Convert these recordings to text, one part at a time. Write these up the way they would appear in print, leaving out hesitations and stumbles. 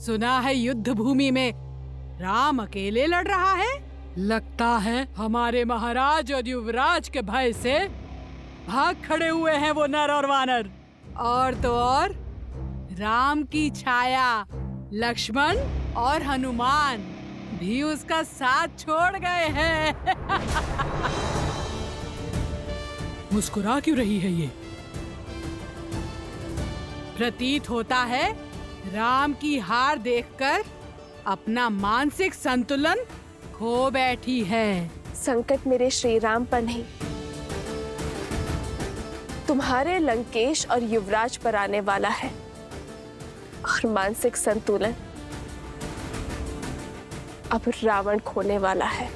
सुना है युद्ध भूमि में राम अकेले लड़ रहा है। लगता है हमारे महाराज और युवराज के भय से भाग खड़े हुए हैं वो नर और वानर। और तो और राम की छाया लक्ष्मण और हनुमान भी उसका साथ छोड़ गए हैं। मुस्कुरा क्यों रही है ये? प्रतीत होता है राम की हार देखकर अपना मानसिक संतुलन खो बैठी है। संकट मेरे श्री राम पर नहीं, तुम्हारे लंकेश और युवराज पर आने वाला है। और मानसिक संतुलन अब रावण खोने वाला है।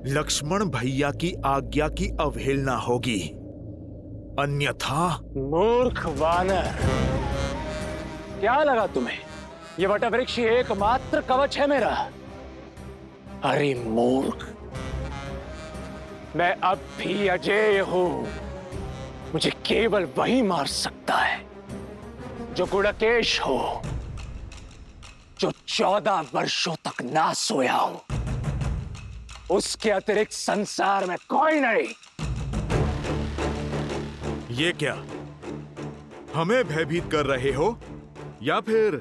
लक्ष्मण भैया की आज्ञा की अवहेलना होगी, अन्यथा। मूर्ख वानर, क्या लगा तुम्हें ये वटवृक्ष एकमात्र कवच है मेरा? अरे मूर्ख, मैं अब भी अजेय हूं। मुझे केवल वही मार सकता है जो गुड़केश हो, जो 14 वर्षों तक ना सोया हो। उसके अतिरिक्त संसार में कोई नहीं। ये क्या हमें भयभीत कर रहे हो या फिर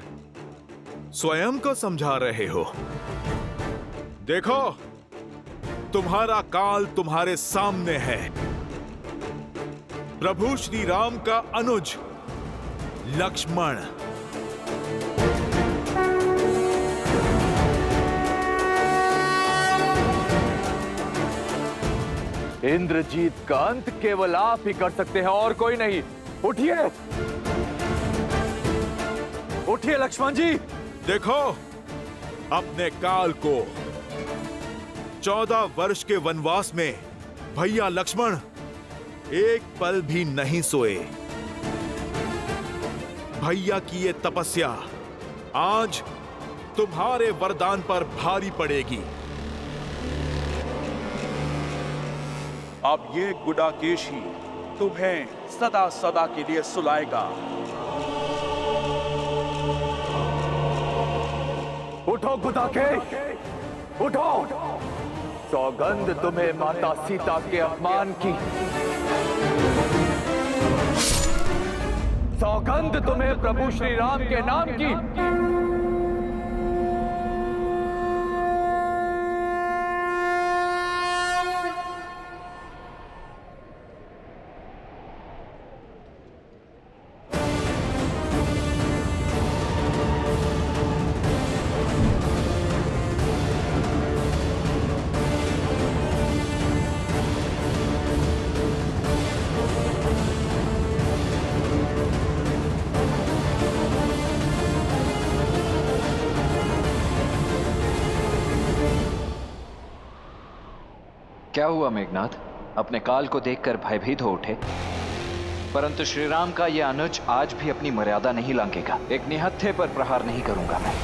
स्वयं को समझा रहे हो? देखो, तुम्हारा काल तुम्हारे सामने है। प्रभु श्री राम का अनुज लक्ष्मण। इंद्रजीत का अंत केवल आप ही कर सकते हैं और कोई नहीं। उठिए, उठिए लक्ष्मण जी। देखो, अपने काल को 14 वर्ष के वनवास में भैया लक्ष्मण एक पल भी नहीं सोए। भैया की ये तपस्या आज तुम्हारे वरदान पर भारी पड़ेगी। अब ये गुडाकेश ही तुम्हें सदा सदा के लिए सुलाएगा। उठो गुडाकेश, उठो। सौगंध तुम्हें माता सीता के अपमान की, सौगंध तुम्हें प्रभु श्री राम के नाम की। क्या हुआ मेघनाथ? अपने काल को देखकर भयभीत हो उठे, परंतु श्रीराम का यह अनुज आज भी अपनी मर्यादा नहीं लांघेगा। एक निहत्थे पर प्रहार नहीं करूंगा मैं।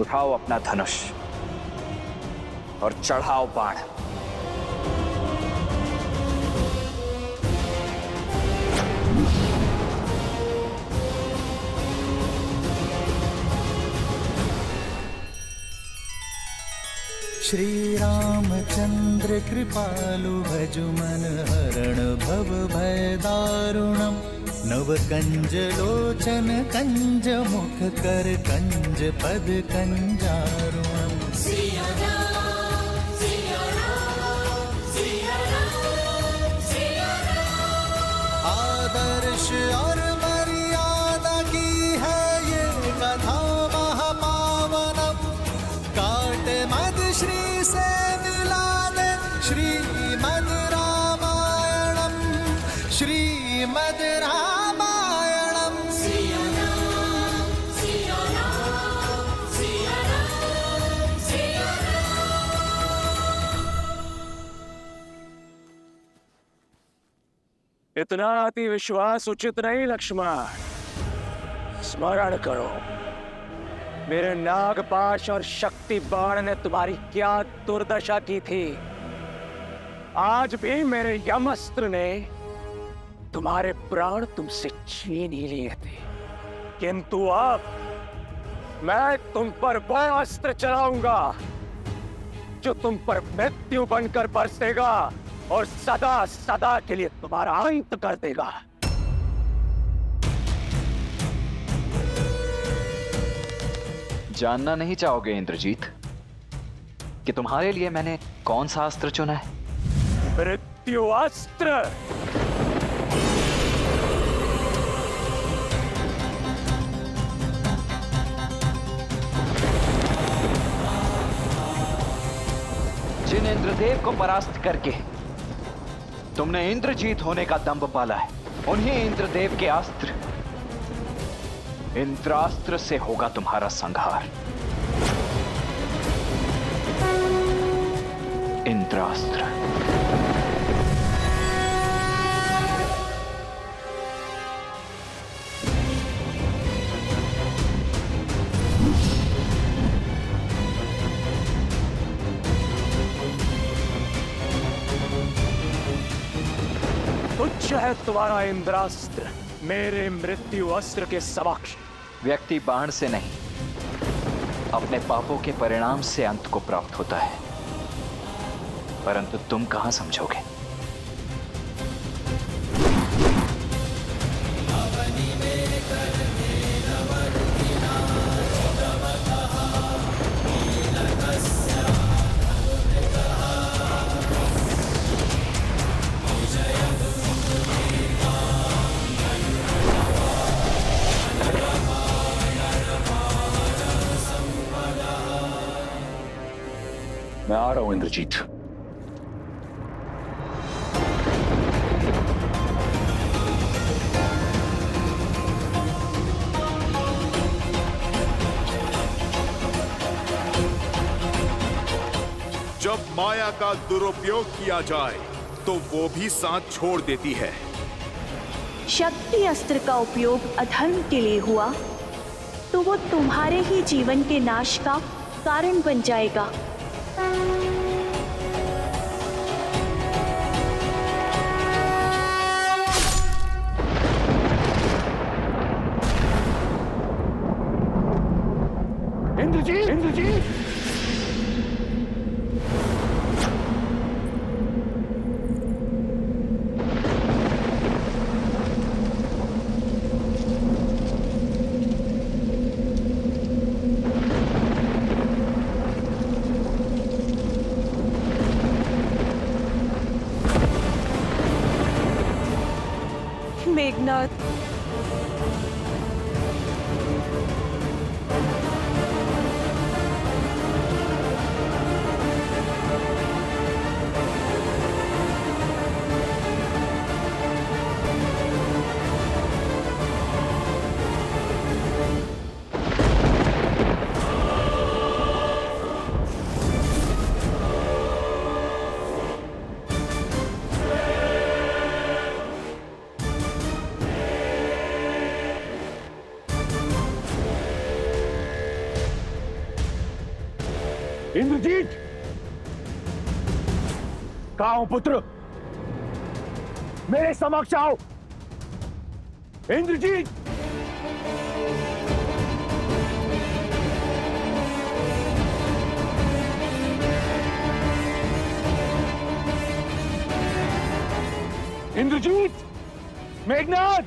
उठाओ अपना धनुष और चढ़ाओ बाण। श्री रामचंद्र कृपालु भजु मन हरण भव भय दारुणम। नव कंज लोचन कंज मुख कर कंज पद कंजारुणम। आदर्श और मर्यादा की है ये कथा महापावनम। काट मद श्री से मिला दे श्रीमद रामायणम, श्रीमद रामायणम। इतना अति विश्वास उचित नहीं लक्ष्मण। स्मरण करो, मेरे नागपाश और शक्ति बाण ने तुम्हारी क्या दुर्दशा की थी। आज भी मेरे यमस्त्र ने तुम्हारे प्राण तुमसे छीन ही लिए थे, किंतु अब मैं तुम पर वो अस्त्र चलाऊंगा जो तुम पर मृत्यु बनकर बरसेगा और सदा सदा के लिए तुम्हारा अंत कर देगा। जानना नहीं चाहोगे इंद्रजीत कि तुम्हारे लिए मैंने कौन सा अस्त्र चुना है? मृत्यु अस्त्र। जिन इंद्रदेव को परास्त करके तुमने इंद्रजीत होने का दंभ पाला है, उन्हीं इंद्रदेव के अस्त्र इंद्रास्त्र से होगा तुम्हारा संहार। इंद्रास्त्र। तुच्छ है तुम्हारा इंद्रास्त्र मेरे मृत्यु अस्त्र के समक्ष। व्यक्ति बाण से नहीं, अपने पापों के परिणाम से अंत को प्राप्त होता है, परंतु तुम कहां समझोगे? मैं आ रहा हूं इंद्रजीत। जब माया का दुरुपयोग किया जाए तो वो भी साथ छोड़ देती है। शक्ति अस्त्र का उपयोग अधर्म के लिए हुआ तो वो तुम्हारे ही जीवन के नाश का कारण बन जाएगा। इंद्रजीत, इंद्रजीत। मेघनाथ, इंद्रजीत, कहां हो पुत्र? मेरे समक्ष आओ। इंद्रजीत, इंद्रजीत, मेघनाथ।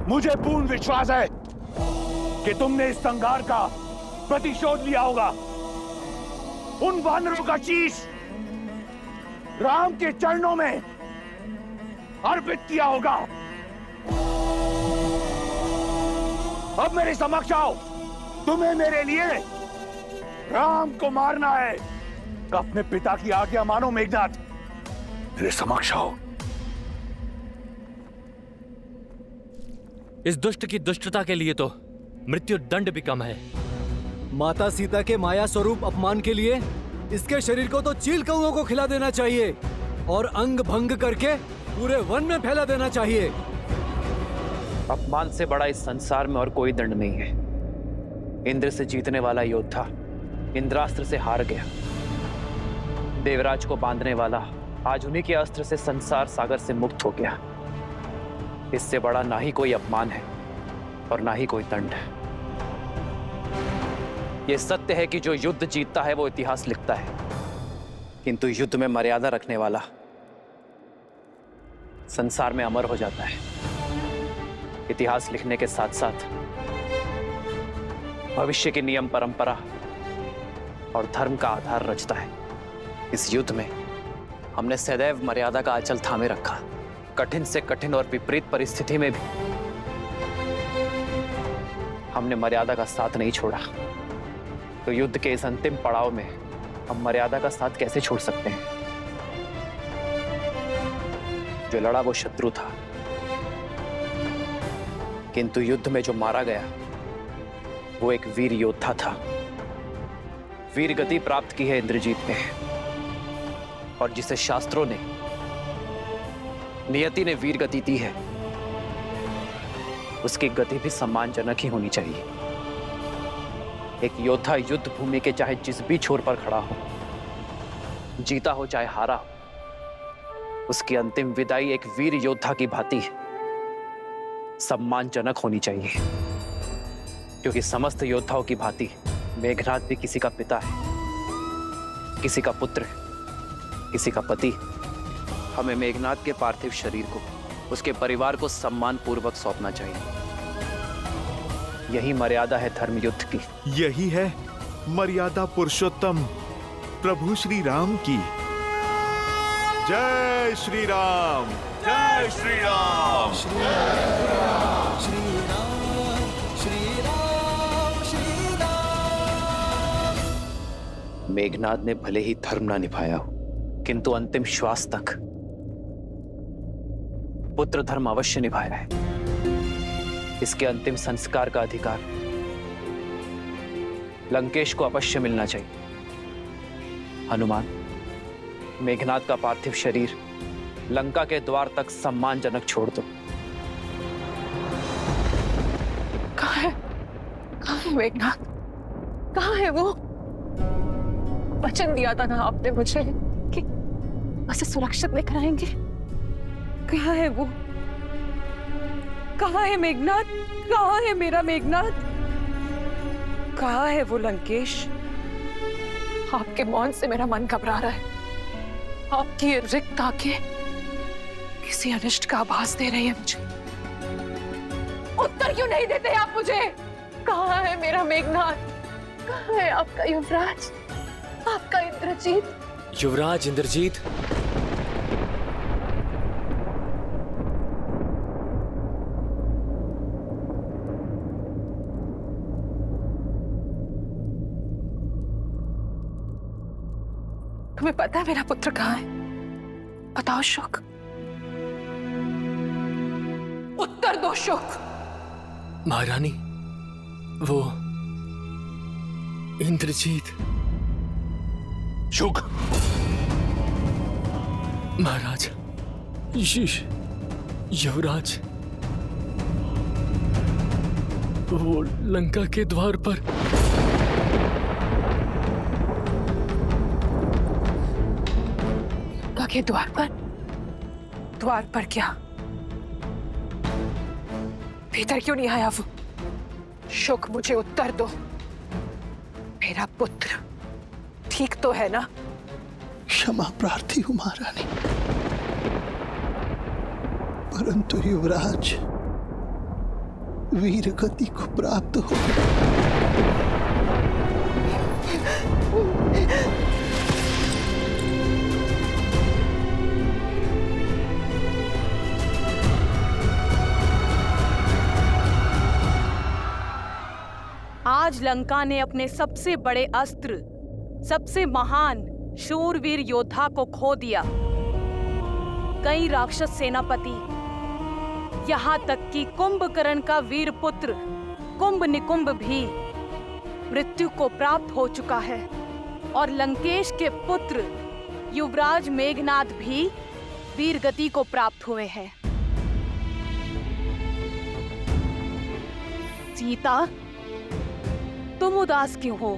मुझे पूर्ण विश्वास है कि तुमने इस संघार का प्रतिशोध लिया होगा। उन वानरों का शीश राम के चरणों में अर्पित किया होगा। अब मेरे समक्ष आओ। तुम्हें मेरे लिए राम को मारना है। अपने पिता की आज्ञा मानो मेघनाथ। मेरे समक्ष आओ। इस दुष्ट की दुष्टता के लिए तो मृत्यु दंड भी कम है। माता सीता के माया स्वरूप अपमान के लिए इसके शरीर को तो चील कौओं को खिला देना चाहिए और अंग भंग करके पूरे वन में फैला देना चाहिए। अपमान से बड़ा इस संसार में और कोई दंड नहीं है। इंद्र से जीतने वाला योद्धा इंद्रास्त्र से हार गया। देवराज को बांधने वाला आज उन्हीं के अस्त्र से संसार सागर से मुक्त हो गया। इससे बड़ा ना ही कोई अपमान है और ना ही कोई दंड है। यह सत्य है कि जो युद्ध जीतता है वो इतिहास लिखता है, किंतु युद्ध में मर्यादा रखने वाला संसार में अमर हो जाता है। इतिहास लिखने के साथ साथ भविष्य के नियम, परंपरा और धर्म का आधार रचता है। इस युद्ध में हमने सदैव मर्यादा का आंचल थामे रखा। कठिन से कठिन और विपरीत परिस्थिति में भी हमने मर्यादा का साथ नहीं छोड़ा। तो युद्ध के इस अंतिम पड़ाव में हम मर्यादा का साथ कैसे छोड़ सकते हैं? जो लड़ा वो शत्रु था, किंतु युद्ध में जो मारा गया वो एक वीर योद्धा था। वीर गति प्राप्त की है इंद्रजीत ने, और जिसे शास्त्रों ने, नियति ने वीर गति दी है, उसकी गति भी सम्मानजनक ही होनी चाहिए। एक योद्धा युद्ध भूमि के चाहे जिस भी छोर पर खड़ा हो, जीता हो चाहे हारा हो, उसकी अंतिम विदाई एक वीर योद्धा की भांति सम्मानजनक होनी चाहिए। क्योंकि समस्त योद्धाओं की भांति मेघनाद भी किसी का पिता है, किसी का पुत्र, किसी का पति। हमें मेघनाद के पार्थिव शरीर को, उसके परिवार को सम्मान पूर्वक सौंपना चाहिए। यही मर्यादा है धर्म युद्ध की। यही है मर्यादा पुरुषोत्तम प्रभु श्री राम की। जय श्री राम, जय श्री राम। श्री राम, श्री राम, श्री राम। मेघनाद ने भले ही धर्म ना निभाया हो, किंतु अंतिम श्वास तक पुत्र धर्म अवश्य निभाया है। इसके अंतिम संस्कार का अधिकार लंकेश को अवश्य मिलना चाहिए। हनुमान, मेघनाद का पार्थिव शरीर लंका के द्वार तक सम्मानजनक छोड़ दो। कहाँ है मेघनाद? कहाँ है वो? वचन दिया था ना आपने मुझे कि उसे सुरक्षित लेकर आएंगे। कहाँ है वो? कहाँ है मेघनाद? कहाँ है मेरा मेघनाद? कहाँ है वो लंकेश? आपके मौन से मेरा मन घबरा रहा है। आपकी ये रिक्त आंखें किसी अनिष्ट का आभास दे रही है मुझे। उत्तर क्यों नहीं देते आप मुझे? कहाँ है मेरा मेघनाद? कहाँ है आपका युवराज, आपका इंद्रजीत? युवराज इंद्रजीत, तुम्हें पता है मेरा पुत्र कहाँ है? बताओ शुक, उत्तर दो शुक। महारानी, वो इंद्रजीत। शुक, महाराज, युवराज, वो लंका के द्वार पर। लंका के द्वार पर? द्वार पर क्या? भीतर क्यों नहीं आया वो? शुक, मुझे उत्तर दो। मेरा पुत्र ठीक तो है ना? क्षमा प्रार्थी हूं महारानी, परंतु युवराज वीर गति को प्राप्त हो। आज लंका ने अपने सबसे बड़े अस्त्र, सबसे महान शूरवीर योद्धा को खो दिया। कई राक्षस सेनापति, यहाँ तक कि कुंभकर्ण का वीर पुत्र कुंभ निकुंभ भी मृत्यु को प्राप्त हो चुका है, और लंकेश के पुत्र युवराज मेघनाद भी वीर गति को प्राप्त हुए हैं। सीता, तुम उदास क्यों हो?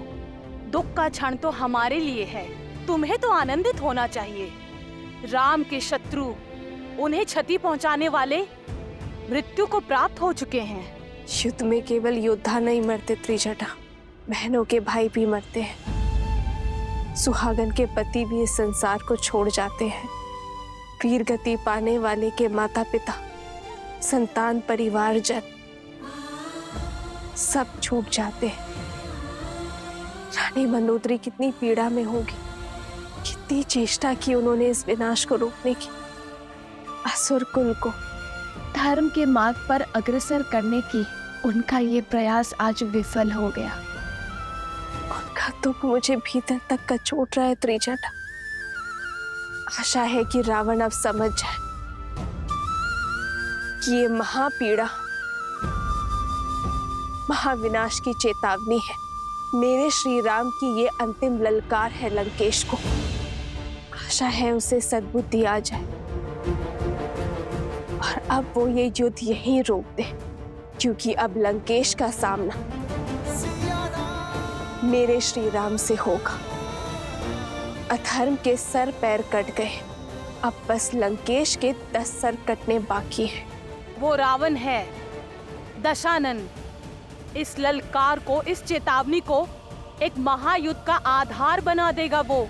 दुख का क्षण तो हमारे लिए है, तुम्हें तो आनंदित होना चाहिए। राम के शत्रु, उन्हें क्षति पहुंचाने वाले मृत्यु को प्राप्त हो चुके हैं। युद्ध में केवल योद्धा नहीं मरते त्रिजटा, बहनों के भाई भी मरते हैं। सुहागन के पति भी इस संसार को छोड़ जाते हैं। वीर गति पाने वाले के माता पिता, संतान, परिवार जन सब छूट जाते हैं। रानी मंदोदरी कितनी पीड़ा में होगी, कितनी चेष्टा की उन्होंने इस विनाश को रोकने की। असुर कुल को धर्म के मार्ग पर अग्रसर करने की उनका ये प्रयास आज विफल हो गया। उनका दुख मुझे भीतर तक कचोट रहा है त्रिजटा। आशा है कि रावण अब समझ जाए कि ये महापीड़ा महाविनाश की चेतावनी है। मेरे श्री राम की ये अंतिम ललकार है लंकेश को। आशा है उसे सद्बुद्धि आ जाए और अब वो ये युद्ध यहीं रोक दे, क्योंकि अब लंकेश का सामना मेरे श्री राम से होगा। अधर्म के सर पैर कट गए, अब बस लंकेश के 10 सर कटने बाकी हैं। वो रावण है दशानन। इस ललकार को, इस चेतावनी को एक महायुद्ध का आधार बना देगा वो।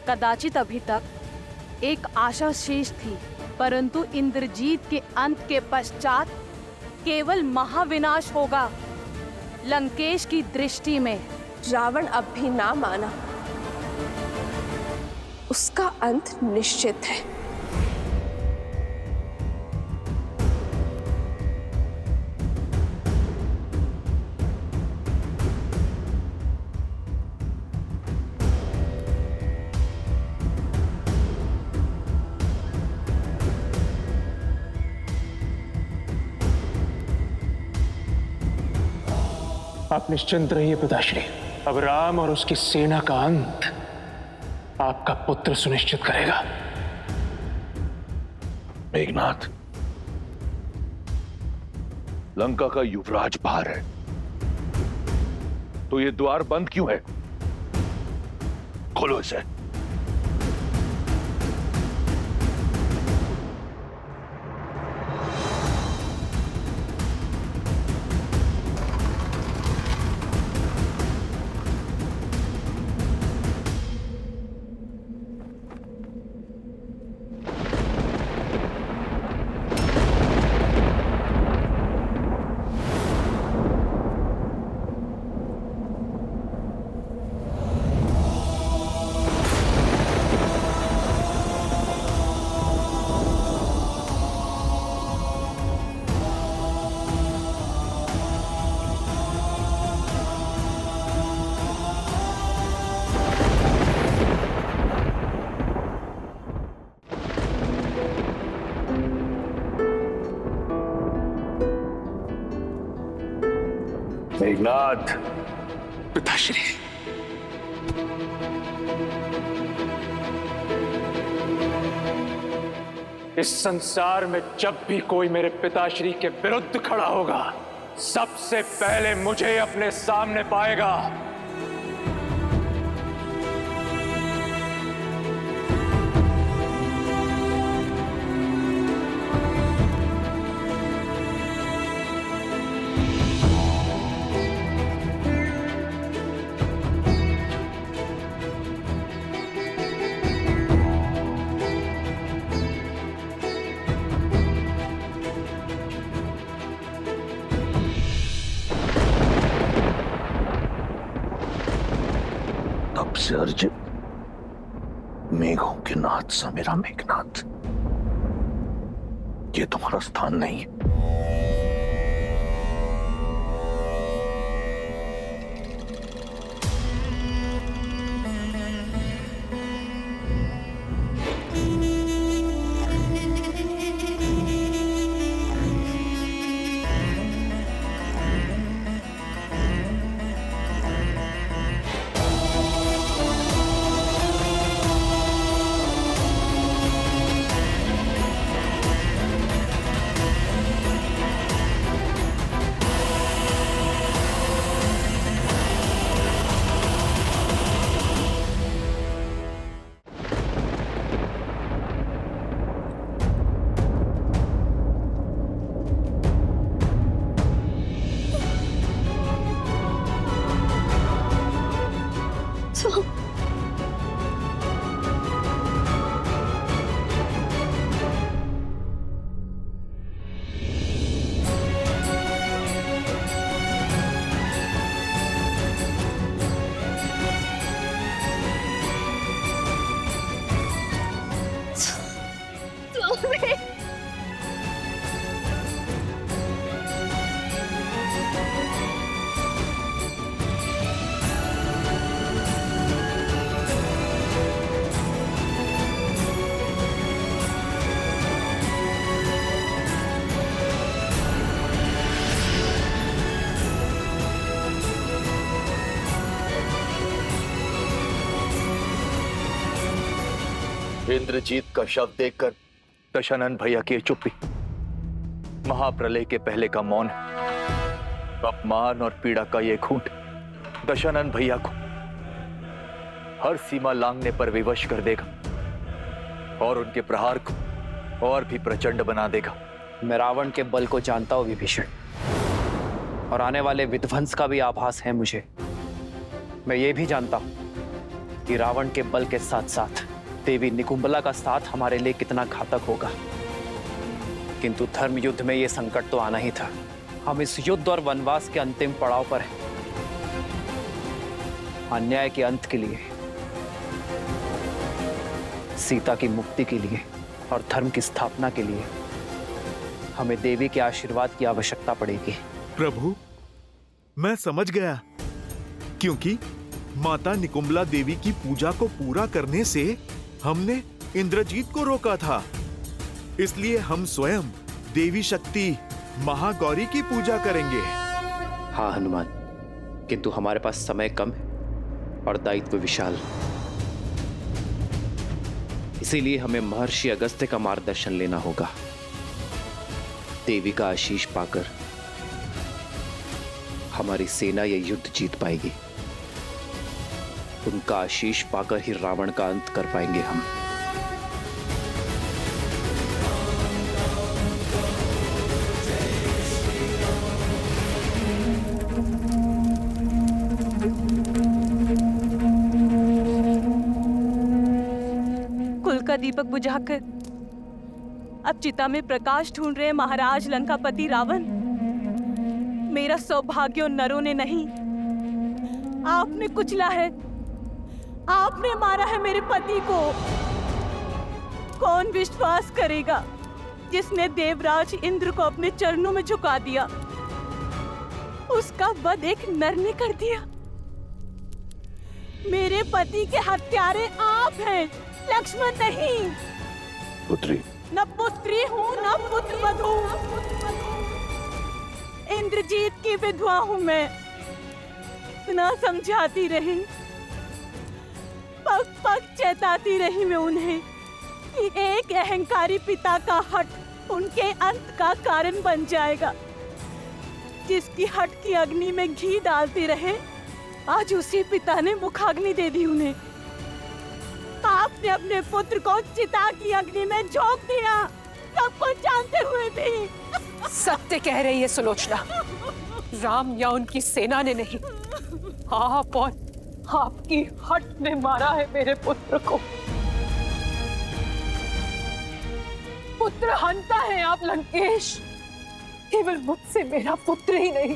कदाचित अभी तक एक आशा शेष थी, परंतु इंद्रजीत के अंत के पश्चात केवल महाविनाश होगा लंकेश की दृष्टि में। रावण अब भी ना माना, उसका अंत निश्चित है। आप निश्चिंत रहिए पिताश्री, अब राम और उसकी सेना का अंत आपका पुत्र सुनिश्चित करेगा। मेघनाथ, लंका का युवराज बाहर है, तो ये द्वार बंद क्यों है? खोलो इसे। मेघनाथ, पिताश्री, इस संसार में जब भी कोई मेरे पिताश्री के विरुद्ध खड़ा होगा, सबसे पहले मुझे अपने सामने पाएगा। तब से अर्जुन, मेघों के नाथ सा मेरा मेघनाथ, ये तुम्हारा स्थान नहीं है। इंद्रजीत का शव देखकर दशानन भैया की चुप्पी, महाप्रलय के पहले का मौन, अपमान और पीड़ा का ये घूंट दशानन भैया को हर सीमा लांघने पर विवश कर देगा और उनके प्रहार को और भी प्रचंड बना देगा। मैं रावण के बल को जानता हूं विभीषण, और आने वाले विध्वंस का भी आभास है मुझे। मैं ये भी जानता हूं कि रावण के बल के साथ साथ देवी निकुंबला का साथ हमारे लिए कितना घातक होगा। किंतु धर्म युद्ध में यह संकट तो आना ही था। हम इस युद्ध और वनवास के अंतिम पड़ाव पर हैं। अन्याय के अंत के लिए, सीता की मुक्ति के लिए और धर्म की स्थापना के लिए हमें देवी के आशीर्वाद की आवश्यकता पड़ेगी। प्रभु, मैं समझ गया, क्योंकि माता निकुंबला देवी की पूजा को पूरा करने से हमने इंद्रजीत को रोका था। इसलिए हम स्वयं देवी शक्ति महागौरी की पूजा करेंगे। हाँ हनुमान, किंतु हमारे पास समय कम है और दायित्व विशाल। इसीलिए हमें महर्षि अगस्त्य का मार्गदर्शन लेना होगा। देवी का आशीष पाकर हमारी सेना यह युद्ध जीत पाएगी। उनका आशीष पाकर ही रावण का अंत कर पाएंगे हम। कुल का दीपक बुझाकर अब चिता में प्रकाश ढूंढ रहे महाराज लंकापति रावण। मेरा सौभाग्य उन नरों ने नहीं, आपने कुचला है, आपने मारा है मेरे पति को। कौन विश्वास करेगा जिसने देवराज इंद्र को अपने चरणों में झुका दिया? उसका वध एक नर ने कर दिया। मेरे पति के हत्यारे आप हैं, लक्ष्मण नहीं। पुत्री, न पुत्री हूँ न पुत्र वधू। इंद्रजीत की विधवा हूँ मैं। इतना समझाती रही, पग पग चेताती रही मैं उन्हें कि एक अहंकारी पिता का हट उनके अंत का कारण बन जाएगा। जिसकी हट की अग्नि में घी डालते रहे, आज उसी पिता ने मुखाग्नि दे दी उन्हें। आपने अपने पुत्र को चिता की अग्नि में झोंक दिया, सब कुछ जानते हुए भी। सत्य कह रही है सुलोचना, राम या उनकी सेना ने नहीं, आप और आपकी हट ने मारा है मेरे पुत्र को। पुत्र हंता है आप लंकेश। केवल मुझसे मेरा पुत्र ही नहीं,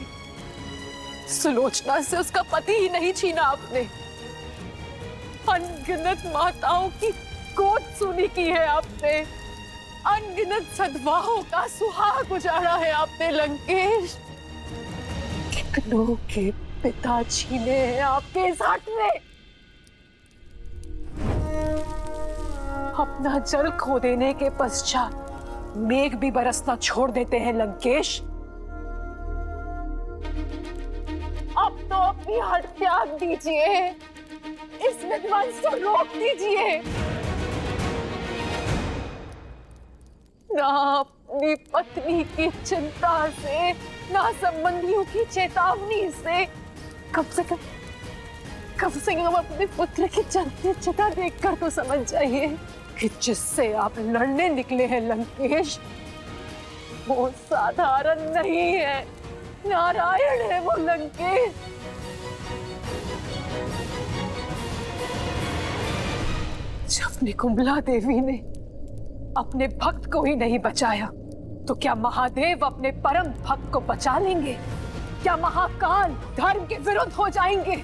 सुलोचना से उसका पति ही नहीं छीना आपने। अनगिनत माताओं की गोद सूनी की है आपने। अनगिनत सद्भावों का सुहाग उजाड़ा है आपने लंकेश। कितनों के पिता छीने हैं आपके इस हट ने। अपना जल खो देने के पश्चात मेघ भी बरसना छोड़ देते हैं लंकेश। अब तो अपनी हट त्याग दीजिए, इस विध्वंस को रोक दीजिए। ना अपनी पत्नी की चिंता से, ना संबंधियों की चेतावनी से, कम से कम अपने पुत्र की चलती चिता देखकर तो समझ जाइए कि जिससे आप लड़ने निकले हैं लंकेश, वो साधारण नहीं है, नारायण है वो लंकेश। जब निकुंभला देवी ने अपने भक्त को ही नहीं बचाया तो क्या महादेव अपने परम भक्त को बचा लेंगे? क्या महाकाल धर्म के विरुद्ध हो जाएंगे?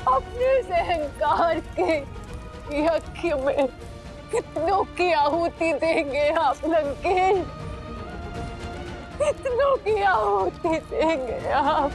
अपने से अहंकार के यज्ञ में कितनों की आहुति देंगे आप लंकेश? कितनों की आहुति देंगे आप?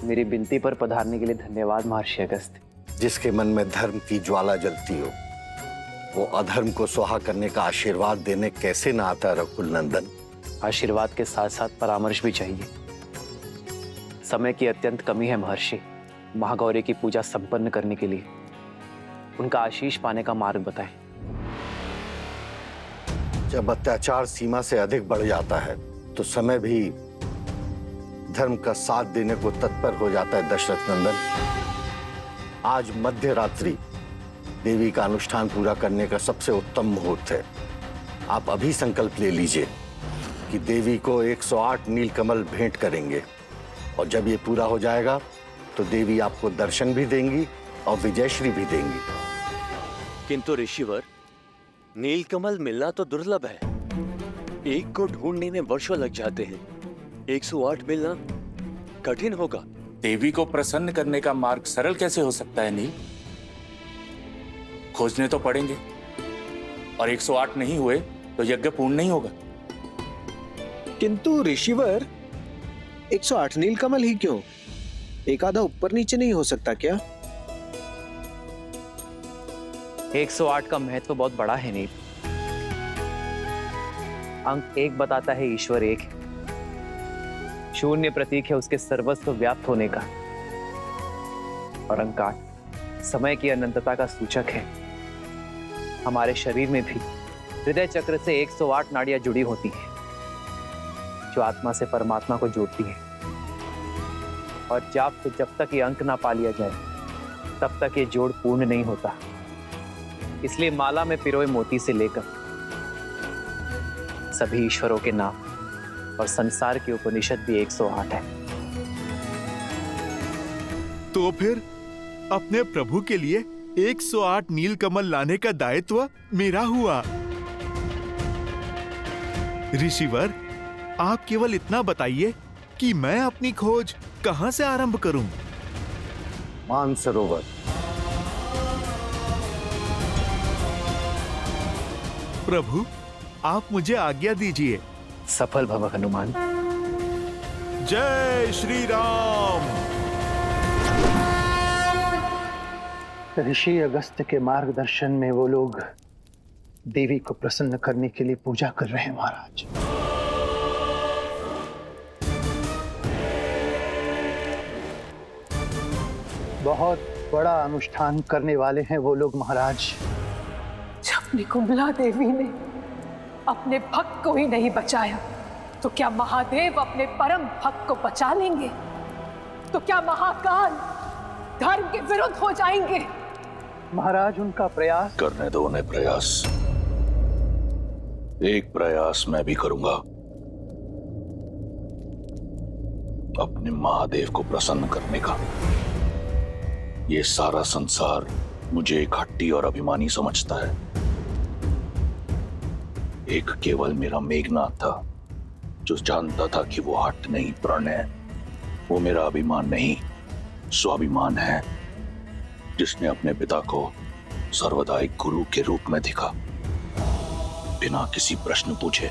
मेरी विनती पर पधारने के लिए धन्यवाद महर्षि अगस्त्य। जिसके मन में धर्म की ज्वाला जलती हो वो अधर्म को स्वाहा करने का आशीर्वाद देने कैसे ना आता रकुल नंदन? आशीर्वाद के साथ साथ परामर्श भी चाहिए। समय की अत्यंत कमी है महर्षि। महागौरी की पूजा संपन्न करने के लिए उनका आशीष पाने का मार्ग बताएं। जब अत्याचार सीमा से अधिक बढ़ जाता है तो समय भी धर्म का साथ देने को तत्पर हो जाता है दशरथ नंदन। आज मध्य रात्रि देवी का अनुष्ठान पूरा करने का सबसे उत्तम मुहूर्त है। आप अभी संकल्प ले लीजिए कि देवी को 108 नीलकमल भेंट करेंगे और जब ये पूरा हो जाएगा तो देवी आपको दर्शन भी देंगी और विजयश्री भी देंगी। किंतु ऋषिवर, नीलकमल मिलना तो दुर्लभ है। एक को ढूंढने में वर्षों लग जाते हैं। 108 मिलना कठिन होगा। देवी को प्रसन्न करने का मार्ग सरल कैसे हो सकता है नील? खोजने तो पड़ेंगे और 108 नहीं हुए तो यज्ञ पूर्ण नहीं होगा। किंतु ऋषिवर 108 नीलकमल ही क्यों? एक आधा ऊपर नीचे नहीं हो सकता क्या? 108 का महत्व बहुत बड़ा है नील। अंक 1 बताता है ईश्वर एक है। शून्य प्रतीक है उसके सर्वस्व व्याप्त होने का। और अंक 8 समय की अनंतता का सूचक है। हमारे शरीर में भी हृदय चक्र से 108 नाड़ियां जुड़ी होती हैं जो आत्मा से परमात्मा को जोड़ती है। और जब तक ये अंक ना पा लिया जाए तब तक ये जोड़ पूर्ण नहीं होता। इसलिए माला में पिरोए मोती से लेकर सभी ईश्वरों के नाम और संसार के उपनिषद भी 108 है। तो फिर अपने प्रभु के लिए 108 नीलकमल लाने का दायित्व मेरा हुआ। ऋषिवर, आप केवल इतना बताइए कि मैं अपनी खोज कहां से आरंभ करूं? मानसरोवर। प्रभु, आप मुझे आज्ञा दीजिए। सफल भव हनुमान। जय श्री राम। ऋषि अगस्त्य के मार्गदर्शन में वो लोग देवी को प्रसन्न करने के लिए पूजा कर रहे हैं महाराज। बहुत बड़ा अनुष्ठान करने वाले हैं वो लोग महाराज। जब निकुंभला देवी ने अपने भक्त को ही नहीं बचाया तो क्या महादेव अपने परम भक्त को बचा लेंगे? तो क्या महाकाल धर्म के विरुद्ध हो जाएंगे? महाराज उनका प्रयास करने दो उन्हें प्रयास। एक प्रयास मैं भी करूंगा, अपने महादेव को प्रसन्न करने का। ये सारा संसार मुझे एक हट्टी और अभिमानी समझता है। एक केवल मेरा मेघनाथ था जो जानता था कि वो हट नहीं प्रण है। वो मेरा अभिमान नहीं स्वाभिमान है, जिसने अपने पिता को सर्वदा एक गुरु के रूप में देखा। बिना किसी प्रश्न पूछे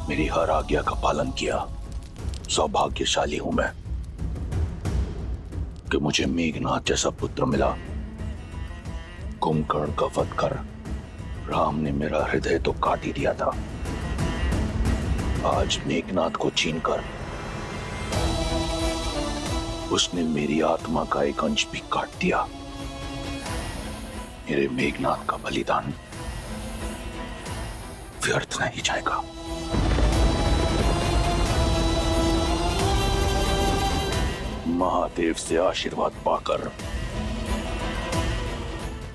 मेरी हर आज्ञा का पालन किया। सौभाग्यशाली हूं मैं कि मुझे मेघनाथ जैसा पुत्र मिला। कुंभकर्ण का वध कर राम ने मेरा हृदय तो काट ही दिया था। आज मेघनाथ को छीनकर उसने मेरी आत्मा का एक अंश भी काट दिया। मेरे मेघनाथ का बलिदान व्यर्थ नहीं जाएगा। महादेव से आशीर्वाद पाकर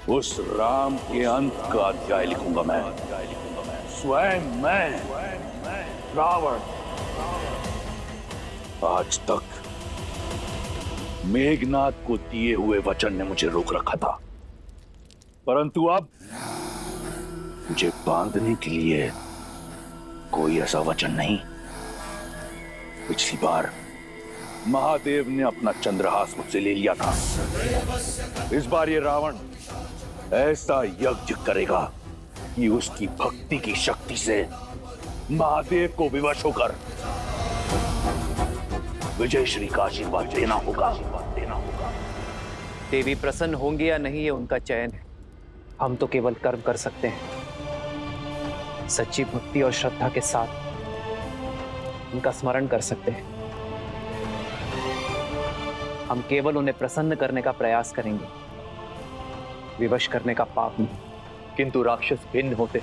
उस राम के अंत का अध्याय लिखूंगा मैं, स्वयं मैं रावण। आज तक मेघनाथ को दिए हुए वचन ने मुझे रोक रखा था, परंतु अब मुझे बांधने के लिए कोई ऐसा वचन नहीं। पिछली बार महादेव ने अपना चंद्रहास मुझसे ले लिया था। इस बार ये रावण ऐसा यज्ञ करेगा कि उसकी भक्ति की शक्ति से महादेव को विवश होकर विजय श्री का आशीर्वाद देना होगा। देवी प्रसन्न होंगे या नहीं ये उनका चयन है। हम तो केवल कर्म कर सकते हैं। सच्ची भक्ति और श्रद्धा के साथ उनका स्मरण कर सकते हैं। हम केवल उन्हें प्रसन्न करने का प्रयास करेंगे, विवश करने का पाप नहीं। किंतु राक्षस भिन्न होते,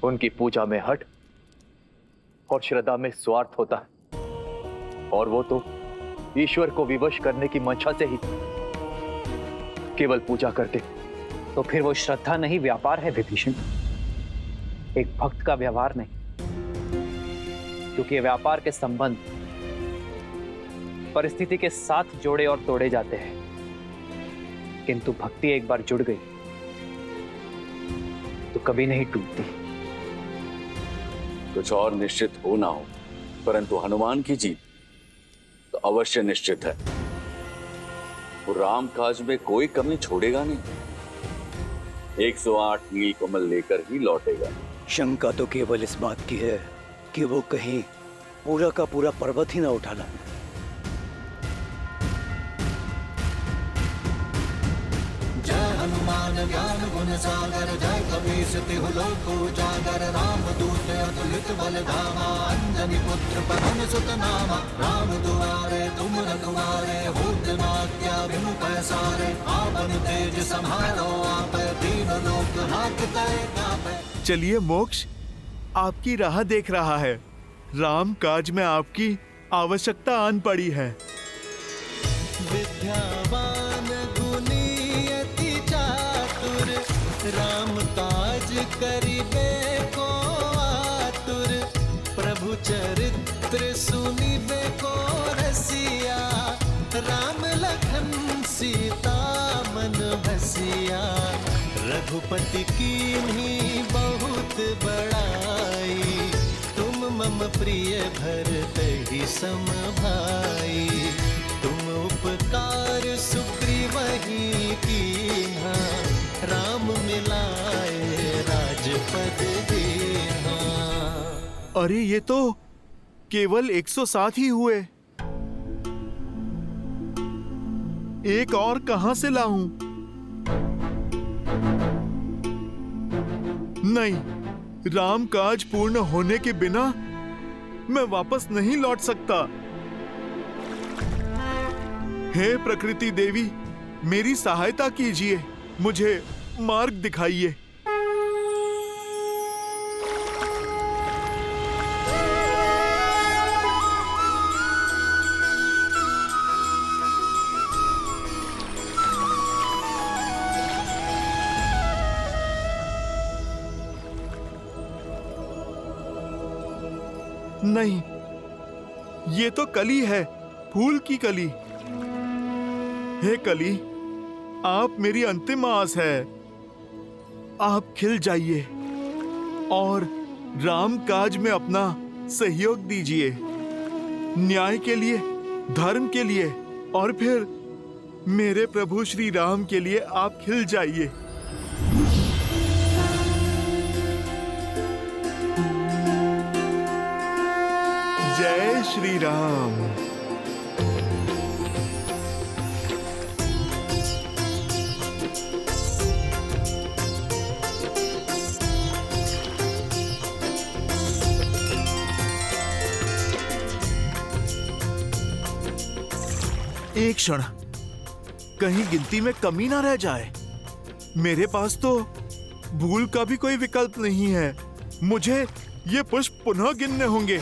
उनकी पूजा में हठ और श्रद्धा में स्वार्थ होता है, और वो तो ईश्वर को विवश करने की मंशा से ही केवल पूजा करते। तो फिर वो श्रद्धा नहीं, व्यापार है विभीषण, एक भक्त का व्यवहार नहीं। क्योंकि व्यापार के संबंध परिस्थिति के साथ जोड़े और तोड़े जाते हैं, किंतु भक्ति एक बार जुड़ गई तो कभी नहीं टूटती। कुछ और निश्चित हो ना हो, परंतु हनुमान की जीत तो अवश्य निश्चित है। वो राम काज में कोई कमी छोड़ेगा नहीं। 108 नीलकमल लेकर ही लौटेगा। शंका तो केवल इस बात की है कि वो कहीं पूरा का पूरा पर्वत ही ना उठा लाए। जय हनुमान ज्ञान गुण सागर, जय कपीस तिहु लोक उजागर, राम दूत अतुलित बल धामा, अंजनी पुत्र पवन सुत नामा। राम दुआरे तुम रखवारे, होत न क्या बिनु पैसारे। आपन तेज संभालो आपे, तीन लोक हांकते कापे। चलिए मोक्ष आपकी राह देख रहा है। राम काज में आपकी आवश्यकता आन पड़ी है। विद्यावान गुणी अति चातुर, राम काज करिबे को आतुर। प्रभु चरित्र सुनिबे को रसिया, राम लखन सीता मन बसिया। रघुपति कीन्ही बहुत बड़ाई, तुम मम प्रिय भरतहि सम भाई। तुम उपकार सुग्रीवहि कीन्हा, राम मिलाए राजपद दीन्हा। अरे ये तो केवल 107 ही हुए। एक और कहां से लाऊं? नहीं, राम काज पूर्ण होने के बिना मैं वापस नहीं लौट सकता। हे प्रकृति देवी, मेरी सहायता कीजिए, मुझे मार्ग दिखाइए। नहीं, ये तो कली है, फूल की कली। हे कली, आप मेरी अंतिम आस है। आप खिल जाइए और राम काज में अपना सहयोग दीजिए। न्याय के लिए, धर्म के लिए और फिर मेरे प्रभु श्री राम के लिए आप खिल जाइए। जय श्री राम। एक क्षण, कहीं गिनती में कमी ना रह जाए। मेरे पास तो भूल का भी कोई विकल्प नहीं है। मुझे ये पुष्प पुनः गिनने होंगे।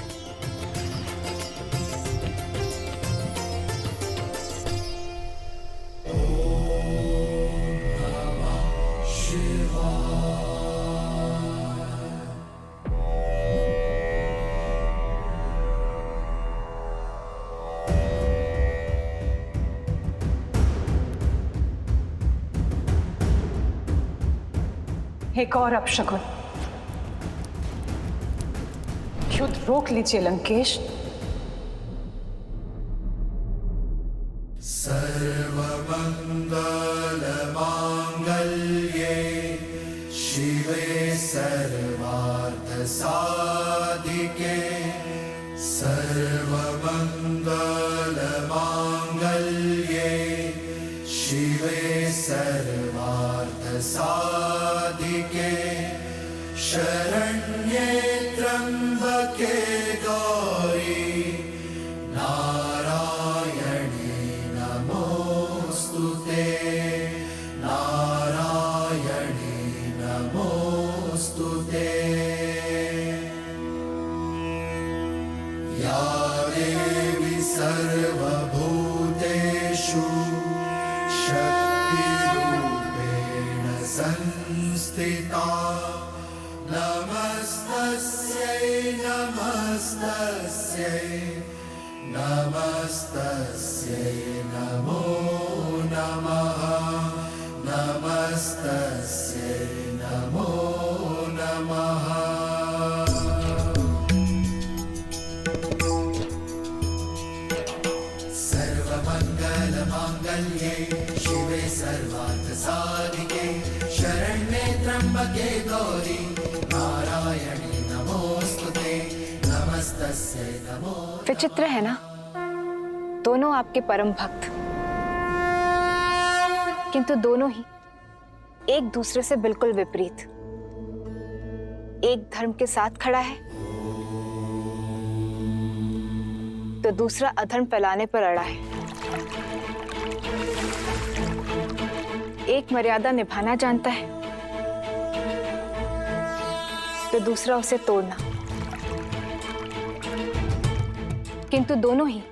एक और अपशकुन। युद्ध रोक लीजिए लंकेश। सर्वमंगलमांगल्ये शिवे सर्वार्थसाधिके सर्वमंगलमांगल्ये शिवे सर्वार्थसाधिके शरण्ये त्र्यंबके गौरी नारायणी नमोस्तुते नारायणी नमोस्तुते या देवी सर्वभूतेषु शक्तिरूपेण संस्थिता नमस्तस्यै नमस्तस्यै नमस्तस्यै नमो नमः नमस्तस्यै नमो नमः। सर्वमंगलमांगल्ये शिवे सर्वार्थसाधिके शरण्ये त्र्यंबके गौरी नारायणी नमोस्तुते नमस्तस्यै नमो। विचित्र है ना, दोनों आपके परम भक्त, किंतु दोनों ही एक दूसरे से बिल्कुल विपरीत। एक धर्म के साथ खड़ा है तो दूसरा अधर्म फैलाने पर अड़ा है। एक मर्यादा निभाना जानता है तो दूसरा उसे तोड़ना। किंतु दोनों ही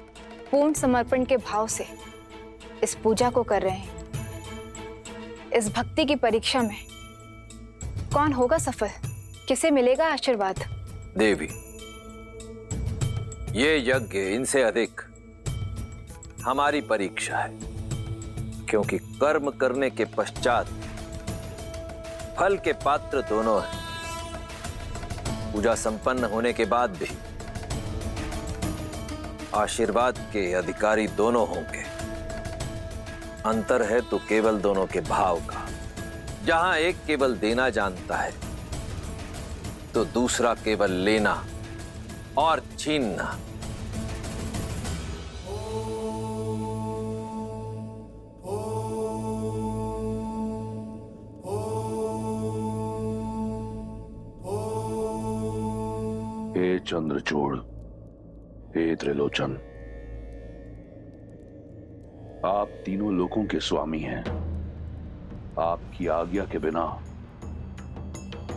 पूर्ण समर्पण के भाव से इस पूजा को कर रहे हैं। इस भक्ति की परीक्षा में कौन होगा सफल, किसे मिलेगा आशीर्वाद? देवी, ये यज्ञ इनसे अधिक हमारी परीक्षा है, क्योंकि कर्म करने के पश्चात फल के पात्र दोनों हैं। पूजा संपन्न होने के बाद भी आशीर्वाद के अधिकारी दोनों होंगे। अंतर है तो केवल दोनों के भाव का। जहां एक केवल देना जानता है तो दूसरा केवल लेना और छीनना। हे चंद्रचूड़, हे त्रिलोचन, आप तीनों लोकों के स्वामी हैं। आपकी आज्ञा के बिना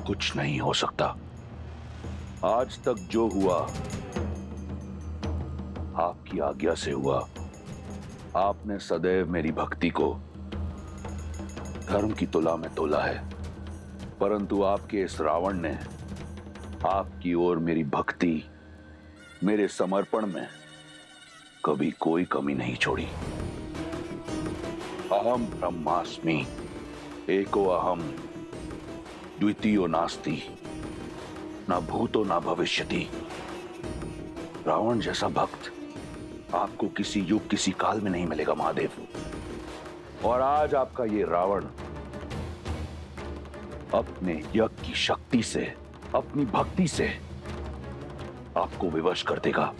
कुछ नहीं हो सकता। आज तक जो हुआ आपकी आज्ञा से हुआ। आपने सदैव मेरी भक्ति को धर्म की तुला में तोला है, परंतु आपके इस रावण ने आपकी ओर मेरी भक्ति, मेरे समर्पण में कभी कोई कमी नहीं छोड़ी। अहम ब्रह्मास्मि एको अहम द्वितीयो नास्ति न भूतो न भविष्यति। रावण जैसा भक्त आपको किसी युग किसी काल में नहीं मिलेगा महादेव। और आज आपका ये रावण अपने यज्ञ की शक्ति से, अपनी भक्ति से आपको विवश कर देगा।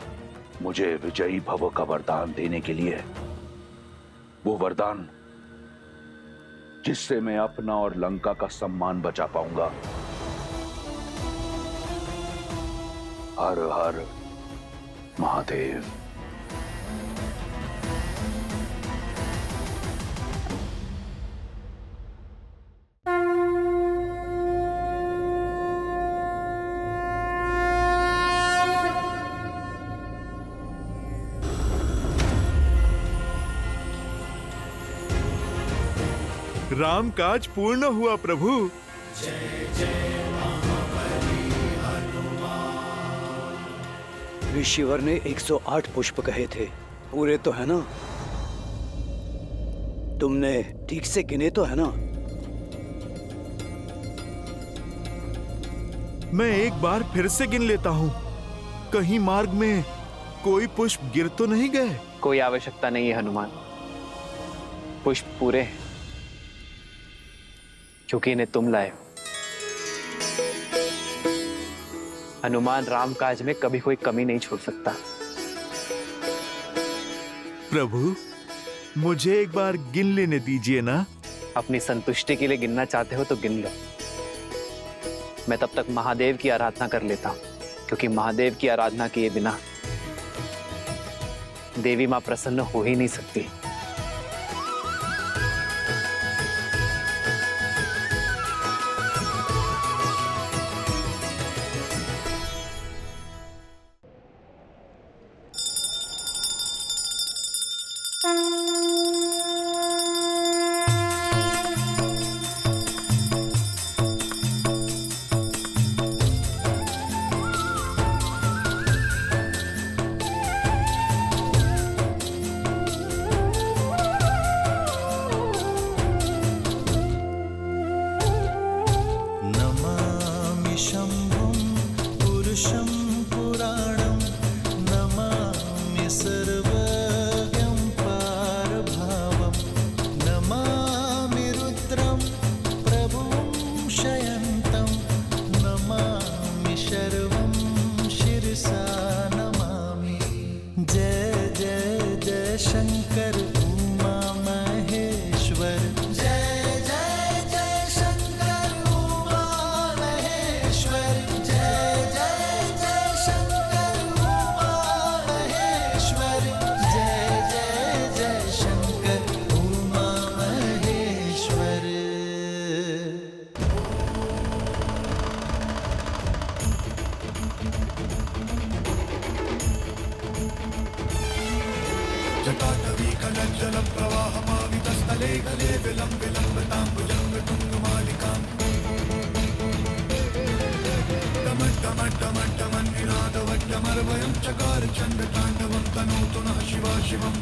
मुझे विजयी भव का वरदान देने के लिए, वो वरदान जिससे मैं अपना और लंका का सम्मान बचा पाऊंगा। हर हर महादेव। राम काज पूर्ण हुआ प्रभु। ऋषिवर ने 108 पुष्प कहे थे, पूरे तो है ना? तुमने ठीक से गिने तो है ना? मैं एक बार फिर से गिन लेता हूँ। कहीं मार्ग में कोई पुष्प गिर तो नहीं गए? कोई आवश्यकता नहीं है हनुमान, पुष्प पूरे हैं क्योंकि इन्हें तुम लाए हो। हनुमान राम काज में कभी कोई कमी नहीं छोड़ सकता। प्रभु, मुझे एक बार गिन लेने दीजिए ना। अपनी संतुष्टि के लिए गिनना चाहते हो तो गिन लो। मैं तब तक महादेव की आराधना कर लेता हूं, क्योंकि महादेव की आराधना किए बिना देवी मां प्रसन्न हो ही नहीं सकती। नमामि शम्भुं पुरुषं पुराणं नमामि सर्वज्ञं पारभावं नमामि रुद्रं प्रभुं शयन्तं नमामि शर्वं शिरसा नमामि। जय जय जय शंकर उमा महेश्वर। जय जय जय शंकर उमा महेश्वर। जय जय जय शंकर उमा महेश्वर। जय जय जय शंकर उमा महेश्वर। जटाटवी कनज्जल प्रवाह पावितस्थले गले विलंब विलंबतां भुजंग तुंगमालिकां डमड्डमड्डमड्डमन्निनादवड्डमर्वयं चकार चण्डताण्डवं तनोतु नः शिवा शिवम्।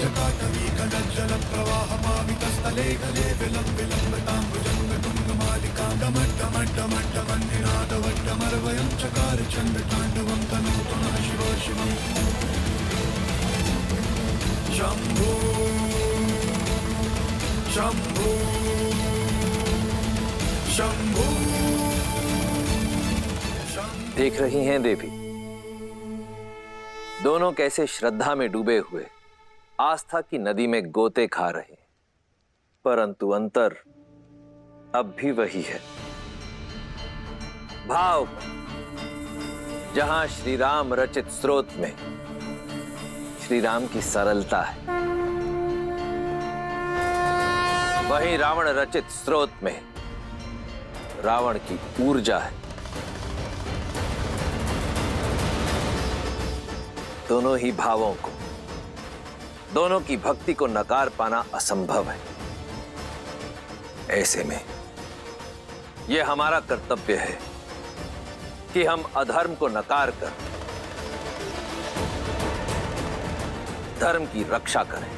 जटाटवी कनज्जल प्रवाह पावितस्थले गले विलंब विलंबतां भुजंग तुंगमालिकां डमड्डमड्डमड्डमन्निनादवड्डमर्वयं चकार चण्डताण्डवं तनोतु नः शिवा शिवम्। शंभो शंभो शंभो। देख रही हैं देवी, दोनों कैसे श्रद्धा में डूबे हुए आस्था की नदी में गोते खा रहे हैं, परंतु अंतर अब भी वही है। भाव जहां श्री राम रचित स्रोत में श्री राम की सरलता है, वहीं रावण रचित स्रोत में रावण की ऊर्जा है। दोनों ही भावों को, दोनों की भक्ति को नकार पाना असंभव है। ऐसे में यह हमारा कर्तव्य है कि हम अधर्म को नकार कर धर्म की रक्षा करें।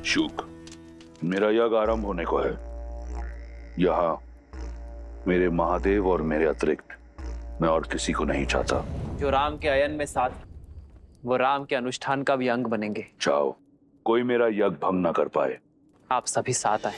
शुक, मेरा यज्ञ आरंभ होने को है। यहाँ मेरे महादेव और मेरे अतिरिक्त मैं और किसी को नहीं चाहता। जो राम के अयन में साथ, वो राम के अनुष्ठान का भी अंग बनेंगे। चाहो कोई मेरा यज्ञ भंग न कर पाए। आप सभी साथ आए।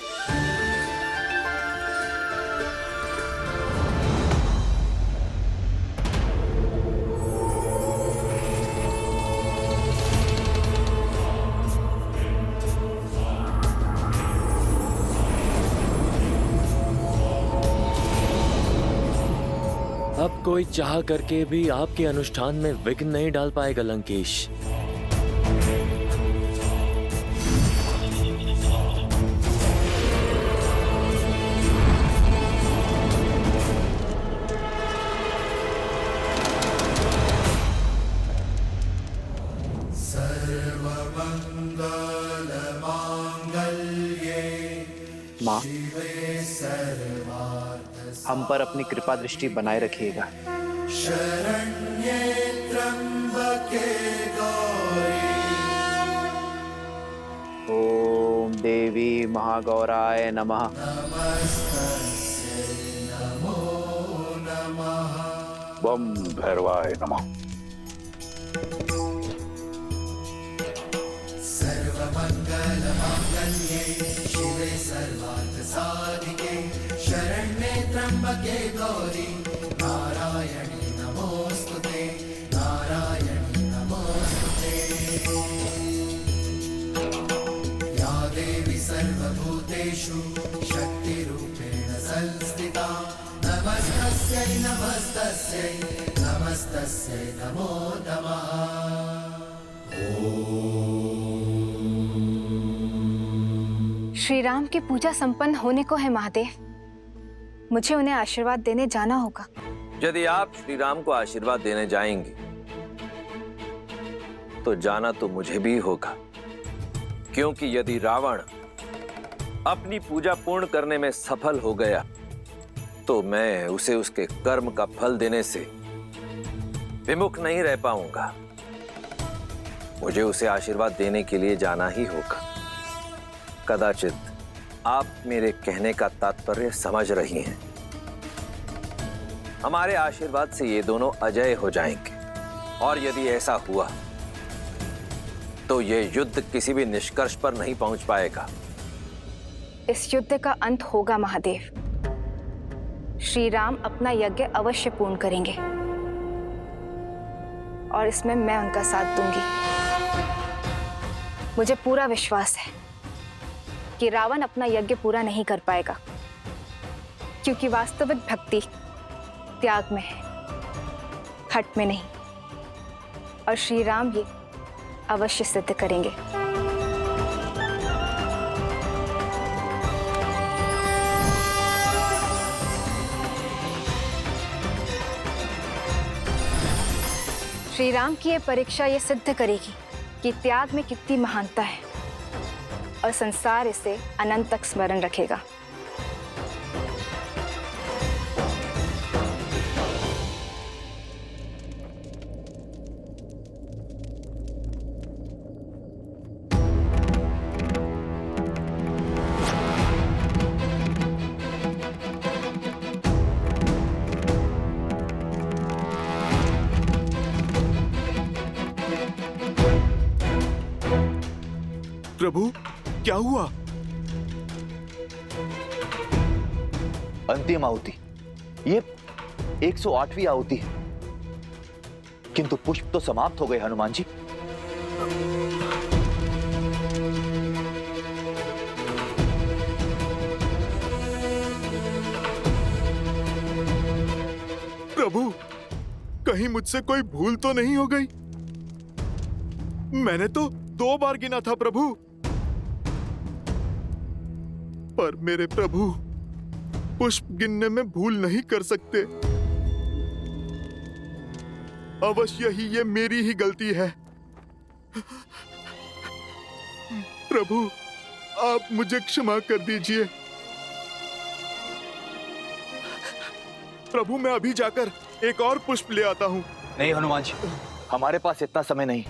कोई चाह करके भी आपके अनुष्ठान में विघ्न नहीं डाल पाएगा लंकेश। माँ, हम पर अपनी कृपा दृष्टि बनाए रखिएगा। शरण्ये त्र्यंबके गौरी। ओम देवी महागौराय नमः। नमस्तस्यै नमो नमः। बम भैरवाय नमः। सर्वमंगलमांगल्ये शिवे सर्वार्थ साधिके शरण्ये त्र्यंबके गौरी नारायणी नमोस्तुते नारायणी नमोस्तुते। या देवी सर्वभूतेषु शक्तिरूपेण संस्थिता नमस्तस्यै नमस्तस्यै नमस्तस्यै नमो नमः। श्री राम की पूजा संपन्न होने को है महादेव, मुझे उन्हें आशीर्वाद देने जाना होगा। यदि आप श्री राम को आशीर्वाद देने जाएंगी तो जाना तो मुझे भी होगा, क्योंकि यदि रावण अपनी पूजा पूर्ण करने में सफल हो गया तो मैं उसे उसके कर्म का फल देने से विमुख नहीं रह पाऊंगा। मुझे उसे आशीर्वाद देने के लिए जाना ही होगा। कदाचित आप मेरे कहने का तात्पर्य समझ रही हैं। हमारे आशीर्वाद से ये दोनों अजय हो जाएंगे, और यदि ऐसा हुआ तो ये युद्ध किसी भी निष्कर्ष पर नहीं पहुंच पाएगा। इस युद्ध का अंत होगा महादेव। श्री राम अपना यज्ञ अवश्य पूर्ण करेंगे और इसमें मैं उनका साथ दूंगी। मुझे पूरा विश्वास है कि रावण अपना यज्ञ पूरा नहीं कर पाएगा, क्योंकि वास्तविक भक्ति त्याग में है, हट में नहीं, और श्री राम ये अवश्य सिद्ध करेंगे। श्री राम की ये परीक्षा ये सिद्ध करेगी कि त्याग में कितनी महानता है, और संसार इसे अनंत तक स्मरण रखेगा। प्रभु, क्या हुआ? अंतिम आहुति, ये 108वीं आहुति है, किंतु पुष्प तो समाप्त हो गए हनुमान जी। प्रभु, कहीं मुझसे कोई भूल तो नहीं हो गई? मैंने तो 2 बार गिना था प्रभु। पर मेरे प्रभु पुष्प गिनने में भूल नहीं कर सकते। अवश्य ही ये मेरी ही गलती है। प्रभु, आप मुझे क्षमा कर दीजिए। प्रभु, मैं अभी जाकर एक और पुष्प ले आता हूं। नहीं हनुमान जी, हमारे पास इतना समय नहीं।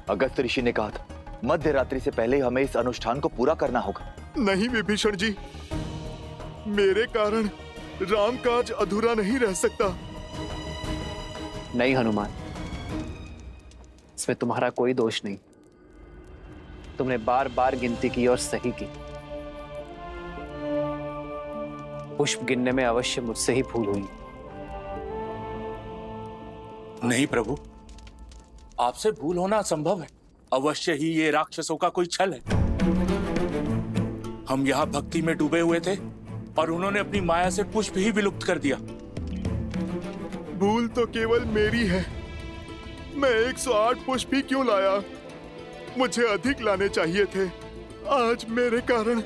अगस्त्य ऋषि ने कहा था मध्य रात्रि से पहले हमें इस अनुष्ठान को पूरा करना होगा। नहीं विभीषण जी, मेरे कारण राम काज अधूरा नहीं रह सकता। नहीं हनुमान, इसमें तुम्हारा कोई दोष नहीं। तुमने बार बार गिनती की और सही की। पुष्प गिनने में अवश्य मुझसे ही भूल हुई। नहीं प्रभु, आपसे भूल होना असंभव है। अवश्य ही ये राक्षसों का कोई छल है। हम यहाँ भक्ति में डूबे हुए थे और उन्होंने अपनी माया से पुष्प ही विलुप्त कर दिया। भूल तो केवल मेरी है। मैं 108 पुष्प ही क्यों लाया? मुझे अधिक लाने चाहिए थे। आज मेरे कारण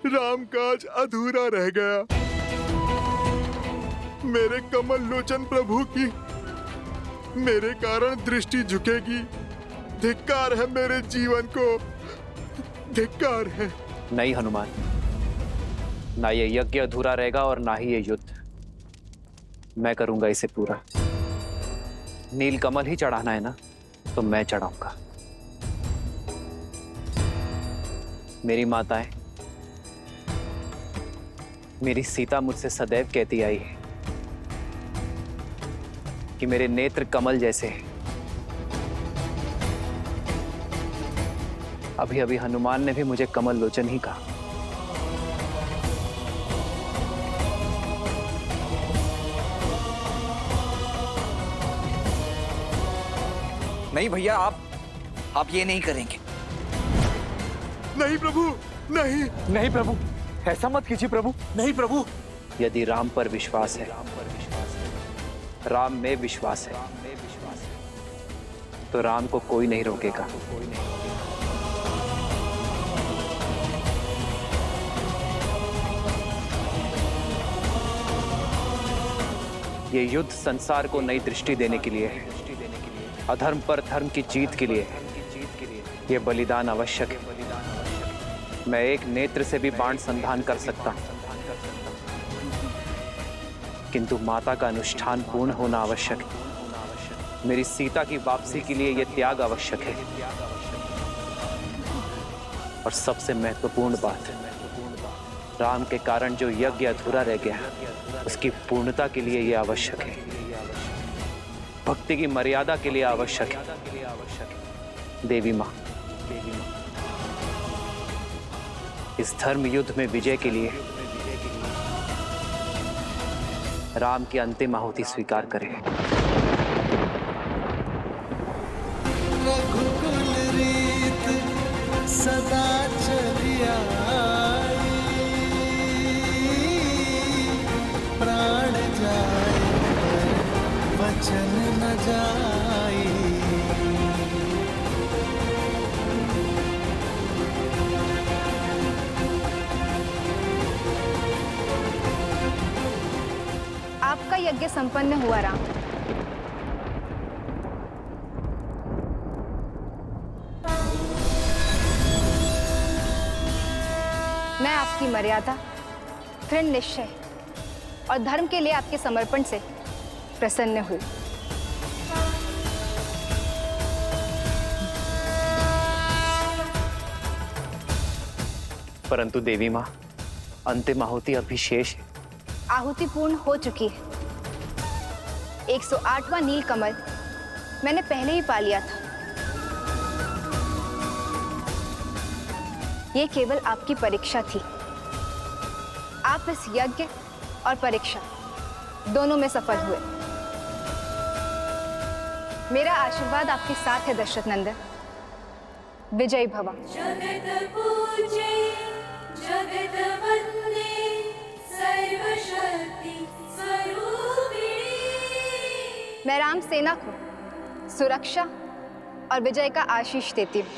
राम काज अधूरा रह गया। मेरे कमल लोचन प्रभु की मेरे कारण दृष्टि झुकेगी। धिक्कार है मेरे जीवन को, धिक्कार है। नहीं हनुमान, ना ये यज्ञ अधूरा रहेगा और ना ही ये युद्ध। मैं करूंगा इसे पूरा। नील कमल ही चढ़ाना है ना, तो मैं चढ़ाऊंगा। मेरी माताएं, मेरी सीता मुझसे सदैव कहती आई है कि मेरे नेत्र कमल जैसे हैं। अभी अभी हनुमान ने भी मुझे कमल लोचन ही कहा। नहीं भैया, आप ये नहीं करेंगे। नहीं प्रभु, नहीं। नहीं प्रभु, ऐसा मत कीजिए प्रभु। नहीं प्रभु। यदि राम पर विश्वास है, राम में विश्वास है, तो राम को कोई नहीं रोकेगा। ये युद्ध संसार को नई दृष्टि देने के लिए है, अधर्म पर धर्म की जीत के लिए है। ये बलिदान आवश्यक है। मैं एक नेत्र से भी बाण संधान कर सकता हूं, किंतु माता का अनुष्ठान पूर्ण होना आवश्यक है। मेरी सीता की वापसी के लिए यह त्याग आवश्यक है। और सबसे महत्वपूर्ण बात, राम के कारण जो यज्ञ अधूरा रह गया, उसकी पूर्णता के लिए यह आवश्यक है। भक्ति की मर्यादा के लिए आवश्यक है। देवी मां, इस धर्म युद्ध में विजय के लिए राम की अंतिम आहुति स्वीकार करें। रघुकुल रीत सदा चलिया, प्राण जाए वचन न जाए। आपका यज्ञ संपन्न हुआ राम। मैं आपकी मर्यादा, दृढ़ निश्चय और धर्म के लिए आपके समर्पण से प्रसन्न हुई। परंतु देवी मां, अंतिम आहुति अभी शेष है। आहुति पूर्ण हो चुकी है। 108वां नील कमल मैंने पहले ही पा लिया था। ये केवल आपकी परीक्षा थी। आप इस यज्ञ और परीक्षा दोनों में सफल हुए। मेरा आशीर्वाद आपके साथ है दशरथ नंदन। विजयी भव। जगत पूजे जगत वंदे सर्वशक्ति स्वरूपिणी। मैं राम सेना को सुरक्षा और विजय का आशीष देती हूँ।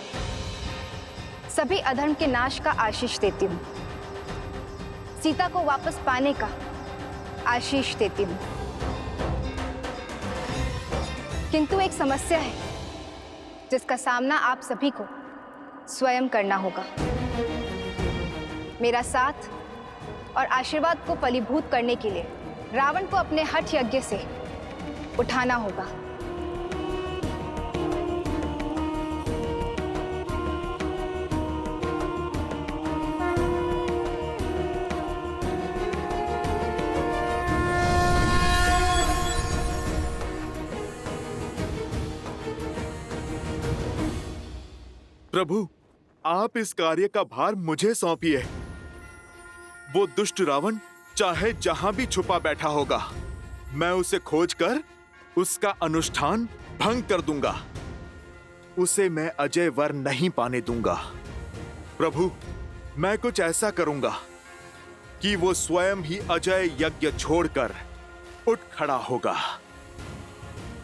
सभी अधर्म के नाश का आशीष देती हूँ। सीता को वापस पाने का आशीष देती हूँ। किंतु एक समस्या है जिसका सामना आप सभी को स्वयं करना होगा। मेरा साथ और आशीर्वाद को फलीभूत करने के लिए रावण को अपने हठ यज्ञ से उठाना होगा। प्रभु, आप इस कार्य का भार मुझे सौंपिए। वो दुष्ट रावण चाहे जहां भी छुपा बैठा होगा, मैं उसे खोजकर उसका अनुष्ठान भंग कर दूंगा। उसे मैं अजय वर नहीं पाने दूंगा। प्रभु, मैं कुछ ऐसा करूंगा कि वो स्वयं ही अजय यज्ञ छोड़कर उठ खड़ा होगा।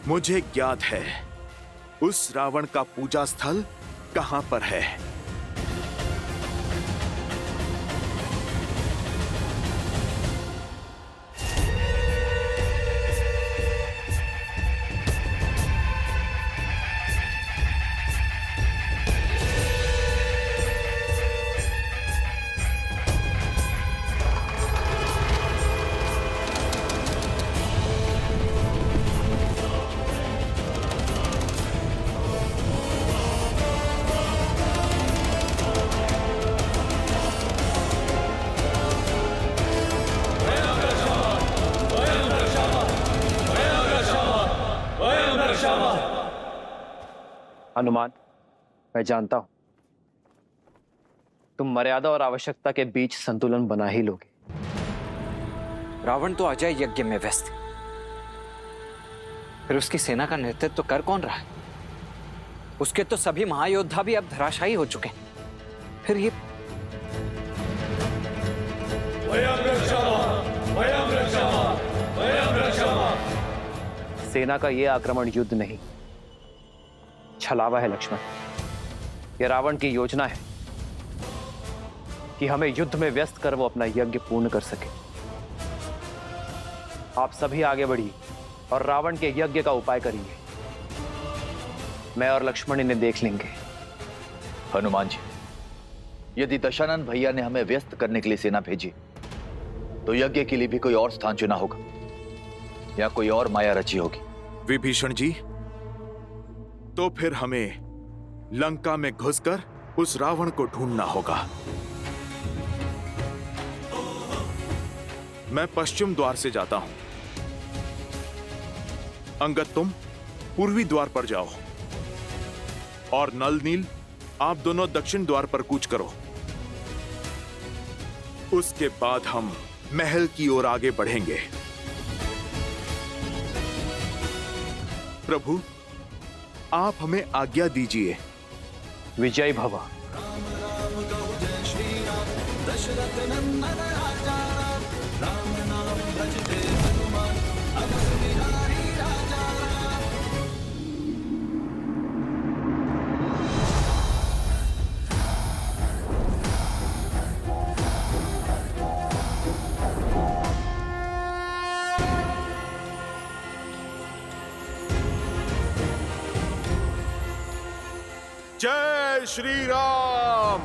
मुझे ज्ञात है उस रावण का पूजा स्थल कहां पर है। हनुमान, मैं जानता हूं तुम मर्यादा और आवश्यकता के बीच संतुलन बना ही लोगे। रावण तो अजय यज्ञ में व्यस्त, फिर उसकी सेना का नेतृत्व कर कौन रहा है? उसके तो सभी महायोद्धा भी अब धराशायी हो चुके हैं। फिर ये सेना का ये आक्रमण युद्ध नहीं, छलावा है लक्ष्मण। यह रावण की योजना है कि हमें युद्ध में व्यस्त कर वो अपना यज्ञ पूर्ण कर सके। आप सभी आगे बढ़िए और रावण के यज्ञ का उपाय करिए। मैं और लक्ष्मण इन्हें देख लेंगे। हनुमान जी, यदि दशानन भैया ने हमें व्यस्त करने के लिए सेना भेजी तो यज्ञ के लिए भी कोई और स्थान चुना होगा या कोई और माया रची होगी। विभीषण जी, तो फिर हमें लंका में घुसकर उस रावण को ढूंढना होगा। मैं पश्चिम द्वार से जाता हूं। अंगद, तुम पूर्वी द्वार पर जाओ और नल नील, आप दोनों दक्षिण द्वार पर कूच करो। उसके बाद हम महल की ओर आगे बढ़ेंगे। प्रभु, आप हमें आज्ञा दीजिए। विजय भव। दशरथ नंदन राजा राम नाम भजते हनुमान अवध बिहारी राजा। जय श्री राम।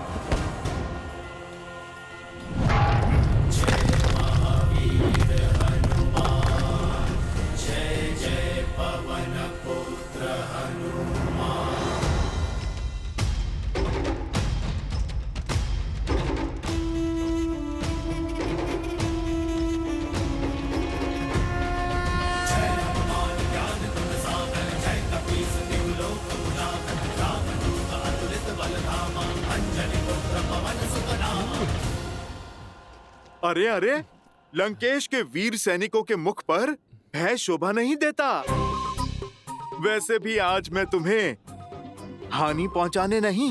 जय जय पवन पुत्र हनुमान। जय हनुमान ज्ञान गुण सागर जय कपीस तिहु लोक उजागर रामदूत अतुलित बल धामा अंजनी पुत्र पवन सुत नामा। अरे अरे, लंकेश के वीर सैनिकों के मुख पर भय शोभा नहीं देता। वैसे भी आज मैं तुम्हें हानि पहुंचाने नहीं,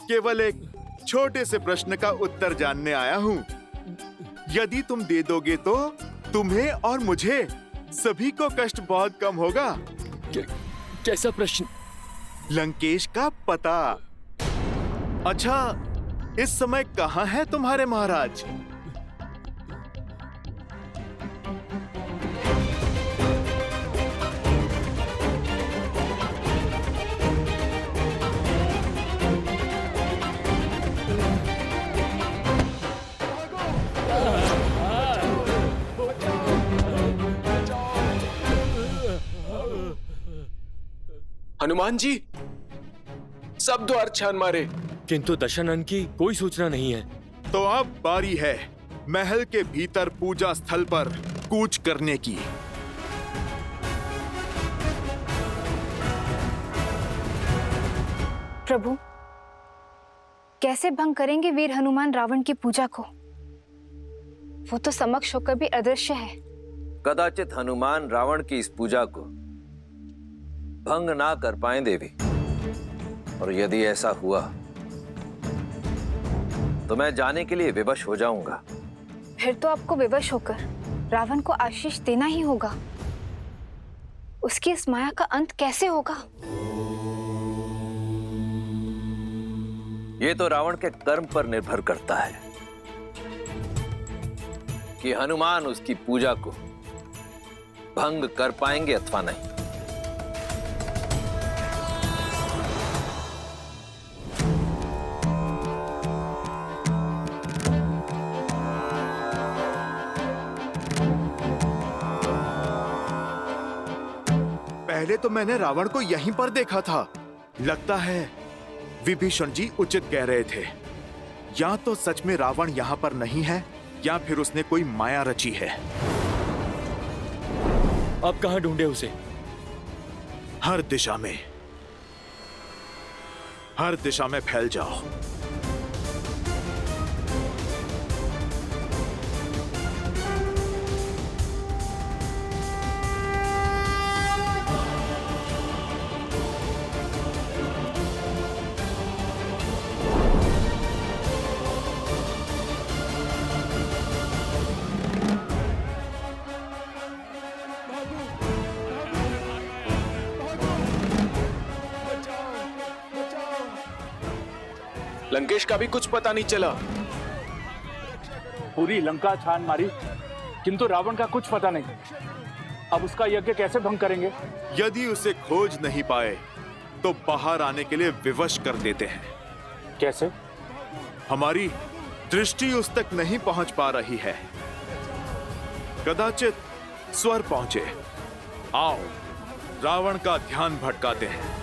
केवल एक छोटे से प्रश्न का उत्तर जानने आया हूं। यदि तुम दे दोगे तो तुम्हें और मुझे सभी को कष्ट बहुत कम होगा। कैसा प्रश्न? लंकेश का पता। अच्छा, इस समय कहां है तुम्हारे महाराज? हनुमान जी, सब द्वार छान मारे, किंतु दशानन की कोई सूचना नहीं है। तो अब बारी है महल के भीतर पूजा स्थल पर कूच करने की। प्रभु, कैसे भंग करेंगे वीर हनुमान रावण की पूजा को? वो तो समक्ष होकर भी अदृश्य है। कदाचित हनुमान रावण की इस पूजा को भंग ना कर पाए देवी, और यदि ऐसा हुआ तो मैं जाने के लिए विवश हो जाऊंगा। फिर तो आपको विवश होकर रावण को आशीष देना ही होगा। उसकी इस माया का अंत कैसे होगा? ये तो रावण के कर्म पर निर्भर करता है कि हनुमान उसकी पूजा को भंग कर पाएंगे अथवा नहीं। पहले तो मैंने रावण को यहीं पर देखा था। लगता है विभीषण जी उचित कह रहे थे। या तो सच में रावण यहाँ पर नहीं है या फिर उसने कोई माया रची है। अब कहाँ ढूंढे उसे? हर दिशा में फैल जाओ। लंकेश का भी कुछ पता नहीं चला। पूरी लंका छान मारी किंतु रावण का कुछ पता नहीं। अब उसका यज्ञ कैसे भंग करेंगे? यदि उसे खोज नहीं पाए तो बाहर आने के लिए विवश कर देते हैं। कैसे? हमारी दृष्टि उस तक नहीं पहुंच पा रही है। कदाचित स्वर पहुंचे। आओ रावण का ध्यान भटकाते हैं।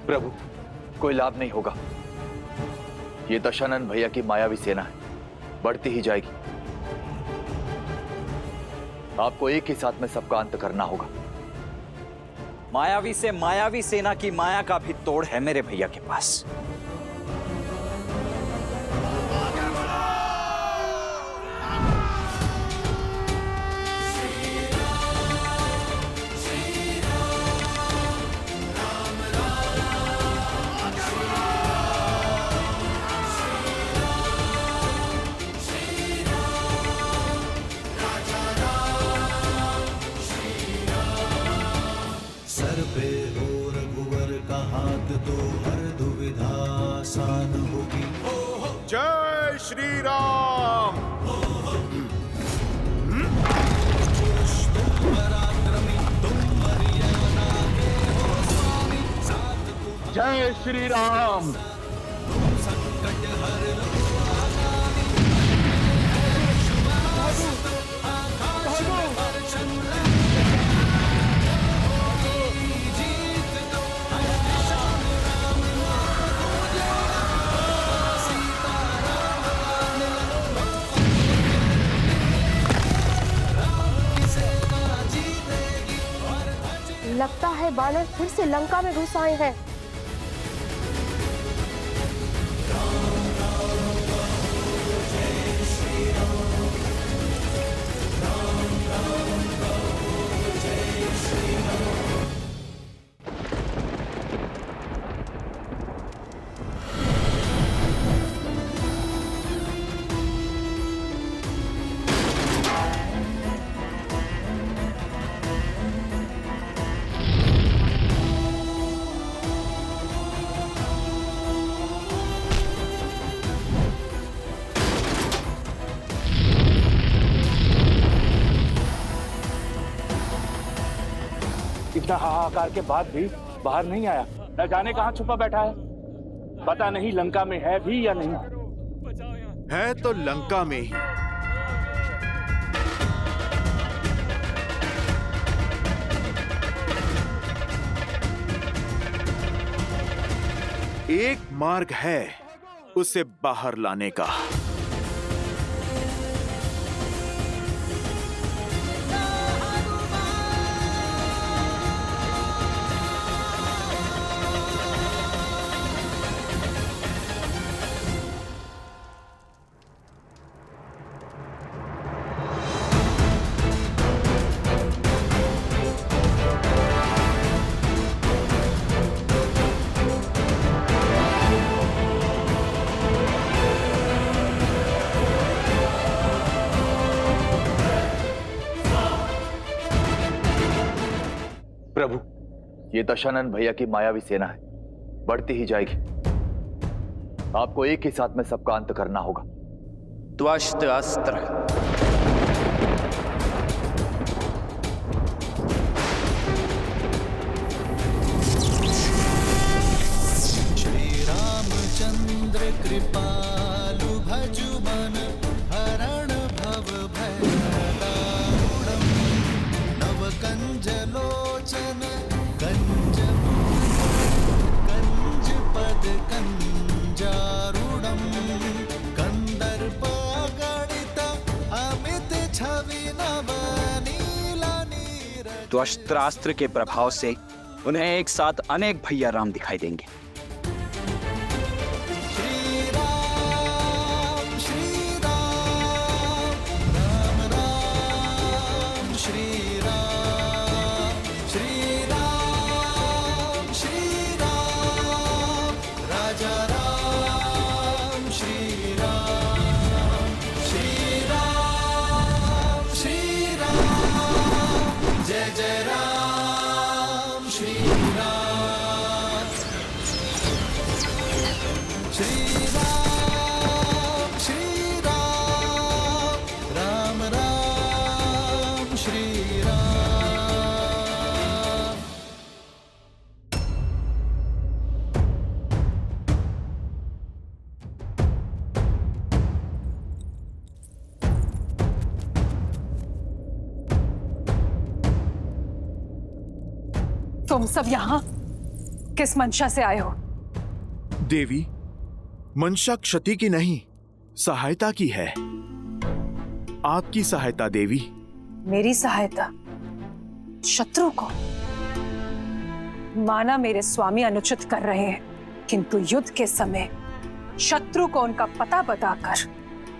प्रभु, कोई लाभ नहीं होगा। ये दशानन भैया की मायावी सेना है, बढ़ती ही जाएगी। आपको एक ही साथ में सबका अंत करना होगा। मायावी से मायावी सेना की माया का भी तोड़ है मेरे भैया के पास। सर पे हो रघुवर का हाथ तो हर दुविधा आसान होगी। जय श्री राम। जय श्री राम। लगता है बानर फिर से लंका में घुस आए हैं। इतना हाहाकार के बाद भी बाहर नहीं आया। न जाने कहाँ छुपा बैठा है। पता नहीं लंका में है भी या नहीं। है तो लंका में ही। एक मार्ग है उसे बाहर लाने का। प्रभु, ये दशानन भैया की मायावी सेना है, बढ़ती ही जाएगी। आपको एक ही साथ में सबका अंत करना होगा। त्वष्ट अस्त्र। श्री रामचंद्र कृपालु भजु मन हरण भव भय दारुणम् नव कंज लोचन कंज पद कंजारूढ़म कंदर्प गणित अमित छवि नव नीला नीर। त्वष्ट्रास्त्र के प्रभाव से उन्हें एक साथ अनेक भैया राम दिखाई देंगे। तुम सब यहाँ किस मंशा से आए हो? देवी, मंशा क्षति की नहीं, सहायता की है। आपकी सहायता देवी। मेरी सहायता? शत्रु को? माना मेरे स्वामी अनुचित कर रहे हैं, किंतु युद्ध के समय शत्रु को उनका पता बताकर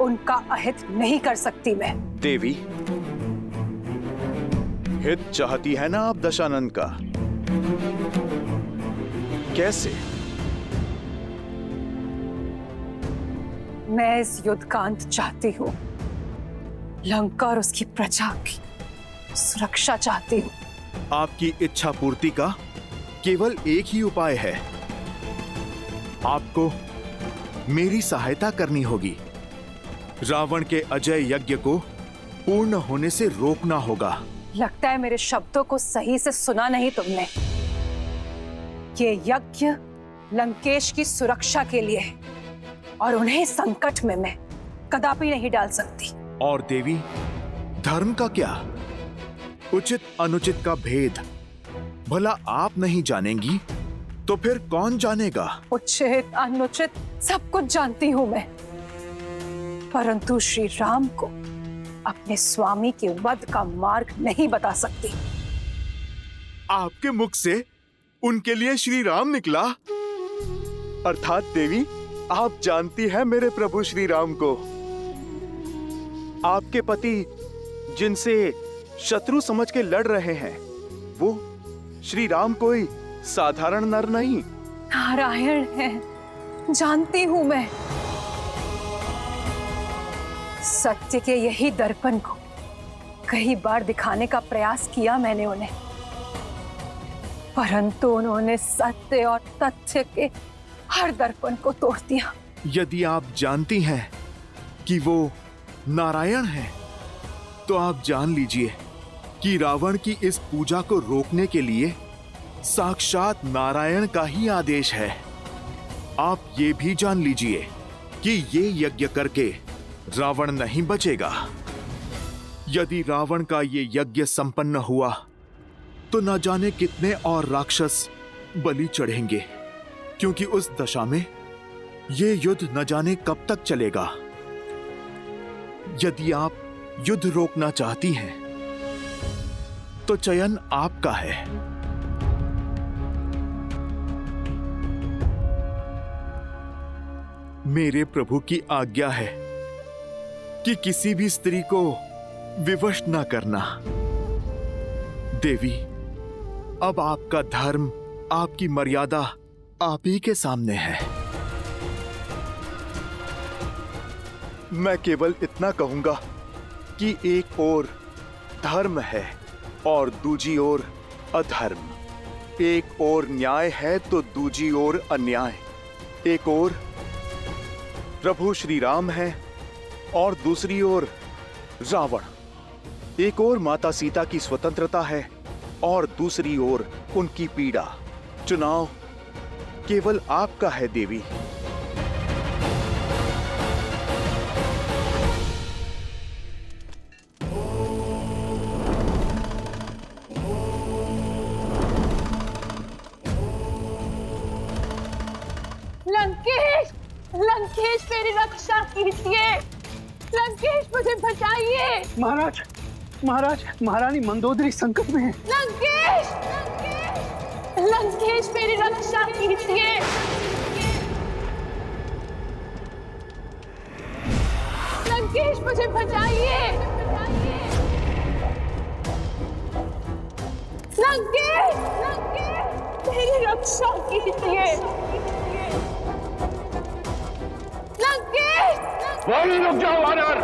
उनका अहित नहीं कर सकती मैं। देवी, हित चाहती है ना आप दशानन का? कैसे? मैं इस युद्ध का अंत चाहती हूँ। लंका और उसकी प्रजा की सुरक्षा चाहती हूँ। आपकी इच्छा पूर्ति का केवल एक ही उपाय है। आपको मेरी सहायता करनी होगी। रावण के अजय यज्ञ को पूर्ण होने से रोकना होगा। लगता है मेरे शब्दों को सही से सुना नहीं तुमने। ये यज्ञ लंकेश की सुरक्षा के लिए है और उन्हें संकट में मैं कदापि नहीं डाल सकती। और देवी, धर्म का क्या? उचित अनुचित का भेद भला आप नहीं जानेंगी तो फिर कौन जानेगा? उचित अनुचित सब कुछ जानती हूं मैं, परंतु श्री राम को अपने स्वामी के वध का मार्ग नहीं बता सकती। आपके मुख से उनके लिए श्री राम निकला? अर्थात देवी, आप जानती हैं मेरे प्रभु श्री राम को। आपके पति जिनसे शत्रु समझ के लड़ रहे हैं, वो श्री राम कोई साधारण नर नहीं। नारायण है, जानती हूं मैं। सत्य के यही दर्पण को कई बार दिखाने का प्रयास किया मैंने उन्हें, परंतु उन्होंने सत्य और तथ्य के हर दर्पण को तोड़ दिया। यदि आप जानती हैं कि वो नारायण हैं, तो आप जान लीजिए कि रावण की इस पूजा को रोकने के लिए साक्षात नारायण का ही आदेश है। आप ये भी जान लीजिए कि ये यज्ञ करके रावण नहीं बचेगा। यदि रावण का ये यज्ञ संपन्न हुआ तो न जाने कितने और राक्षस बलि चढ़ेंगे, क्योंकि उस दशा में ये युद्ध न जाने कब तक चलेगा। यदि आप युद्ध रोकना चाहती हैं तो चयन आपका है। मेरे प्रभु की आज्ञा है कि किसी भी स्त्री को विवश न करना। देवी, अब आपका धर्म, आपकी मर्यादा आप ही के सामने है। मैं केवल इतना कहूंगा कि एक ओर धर्म है और दूजी ओर अधर्म। एक ओर न्याय है तो दूजी ओर अन्याय। एक ओर प्रभु श्री राम है और दूसरी ओर रावण। एक ओर माता सीता की स्वतंत्रता है और दूसरी ओर उनकी पीड़ा। चुनाव केवल आपका है देवी। लंकेश, लंकेश मेरी रक्षा कीजिए। लंकेश मुझे बचाइए। महाराज, महाराज, महारानी मंदोदरी संकट में है। लंकेश, लंकेश मेरी रक्षा कीजिए। लंकेश मुझे बचाइए। लंकेश, लंकेश मेरी रक्षा कीजिए। लंकेश, वहीं रुक जाओ वानर।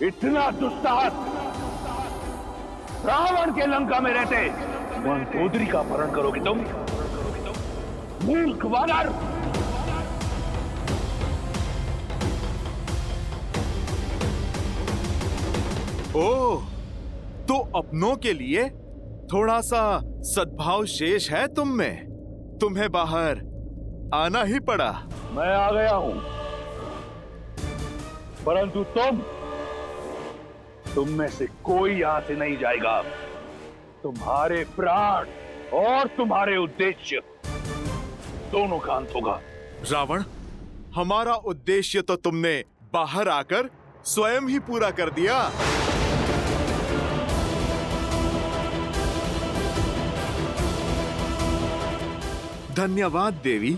इतना दुस्साहस रावण के लंका में रहते मंदोदरी का अपहरण करोगे तुम? मूर्ख वानर! ओह, तो अपनों के लिए थोड़ा सा सद्भाव शेष है तुम में। तुम्हें बाहर आना ही पड़ा। मैं आ गया हूं, परंतु तुम में से कोई यहां से नहीं जाएगा। तुम्हारे प्राण और तुम्हारे उद्देश्य दोनों का अंत होगा। रावण, हमारा उद्देश्य तो तुमने बाहर आकर स्वयं ही पूरा कर दिया। धन्यवाद देवी।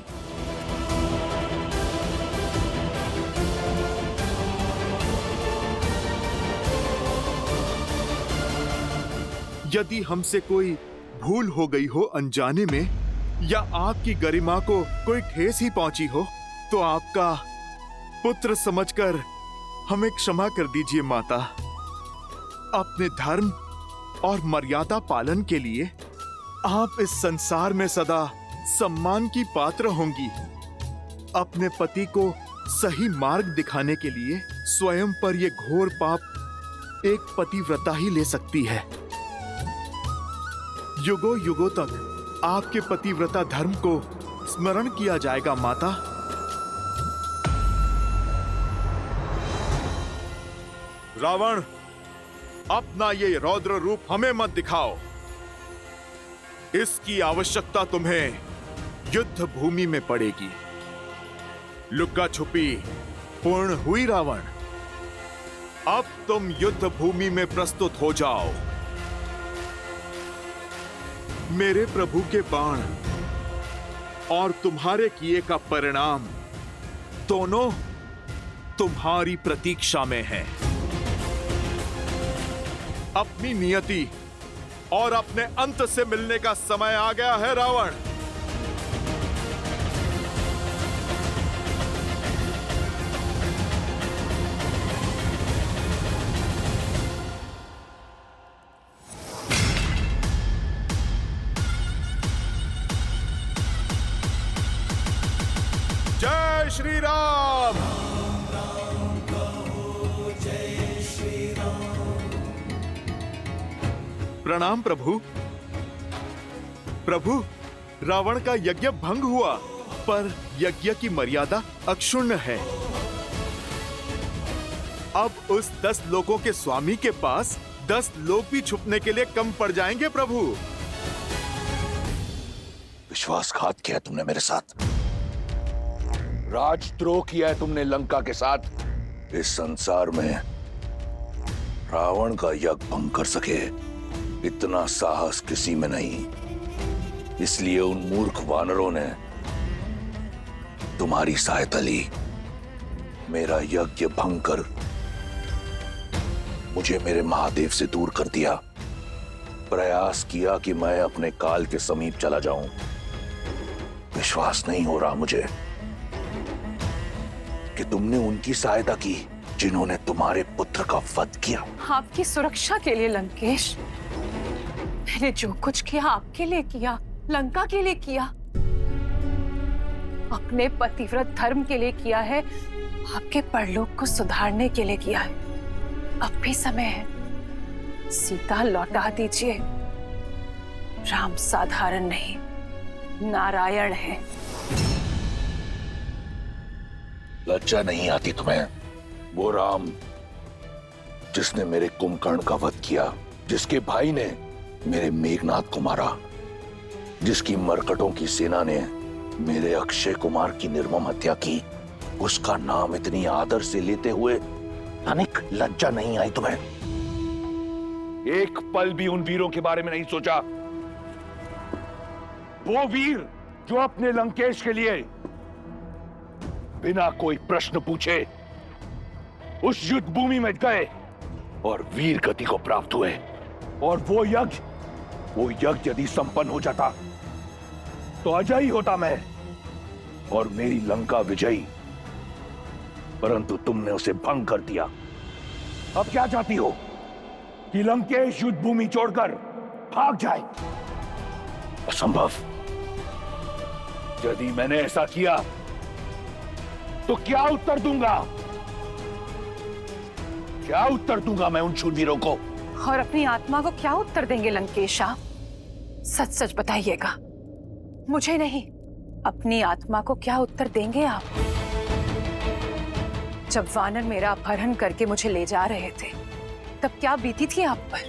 यदि हमसे कोई भूल हो गई हो अनजाने में, या आपकी गरिमा को कोई ठेस ही पहुंची हो, तो आपका पुत्र समझकर हमें क्षमा कर दीजिए माता। अपने धर्म और मर्यादा पालन के लिए आप इस संसार में सदा सम्मान की पात्र होंगी। अपने पति को सही मार्ग दिखाने के लिए स्वयं पर यह घोर पाप एक पतिव्रता ही ले सकती है। युगों युगों तक आपके पतिव्रता धर्म को स्मरण किया जाएगा माता। रावण, अपना ये रौद्र रूप हमें मत दिखाओ। इसकी आवश्यकता तुम्हें युद्ध भूमि में पड़ेगी। लुक्का छुपी पूर्ण हुई रावण। अब तुम युद्ध भूमि में प्रस्तुत हो जाओ। मेरे प्रभु के बाण और तुम्हारे किए का परिणाम दोनों तुम्हारी प्रतीक्षा में है। अपनी नियति और अपने अंत से मिलने का समय आ गया है रावण। श्री राम। प्रणाम प्रभु। प्रभु, रावण का यज्ञ भंग हुआ, पर यज्ञ की मर्यादा अक्षुण्ण है। अब उस 10 लोकों के स्वामी के पास 10 लोक भी छुपने के लिए कम पड़ जाएंगे प्रभु। विश्वासघात किया तुमने मेरे साथ, राजद्रोह किया है तुमने लंका के साथ। इस संसार में रावण का यज्ञ भंग कर सके इतना साहस किसी में नहीं। इसलिए उन मूर्ख वानरों ने तुम्हारी सहायता ली, मेरा यज्ञ भंग कर मुझे मेरे महादेव से दूर कर दिया। प्रयास किया कि मैं अपने काल के समीप चला जाऊं। विश्वास नहीं हो रहा मुझे कि तुमने उनकी सहायता की जिन्होंने तुम्हारे पुत्र का वध किया। आपकी सुरक्षा के लिए लंकेश, मैंने जो कुछ किया आपके लिए किया, लंका के लिए किया, अपने पतिव्रत धर्म के लिए किया है, आपके परलोक को सुधारने के लिए किया है। अब भी समय है, सीता लौटा दीजिए। राम साधारण नहीं, नारायण है। लज्जा नहीं आती तुम्हें? वो राम जिसने मेरे कुंभकर्ण का वध किया, जिसके भाई ने मेरे मेघनाथ को मारा, जिसकी मरकटों की सेना ने मेरे अक्षय कुमार की निर्मम हत्या की, उसका नाम इतनी आदर से लेते हुए तनिक लज्जा नहीं आई तुम्हें? एक पल भी उन वीरों के बारे में नहीं सोचा? वो वीर जो अपने लंकेश के लिए बिना कोई प्रश्न पूछे उस युद्ध भूमि में गए और वीर गति को प्राप्त हुए। और वो यज्ञ यदि संपन्न हो जाता तो अजयी होता मैं और मेरी लंका विजयी, परंतु तुमने उसे भंग कर दिया। अब क्या चाहती हो कि लंकेश युद्ध भूमि छोड़कर भाग जाए? असंभव। यदि मैंने ऐसा किया तो क्या उत्तर दूंगा? क्या उत्तर दूंगा मैं उन शूरवीरों को? और अपनी आत्मा को क्या उत्तर देंगे लंकेश आप? सच सच बताइएगा, मुझे नहीं, अपनी आत्मा को क्या उत्तर देंगे आप? जब वानर मेरा अपहरण करके मुझे ले जा रहे थे, तब क्या बीती थी आप पर?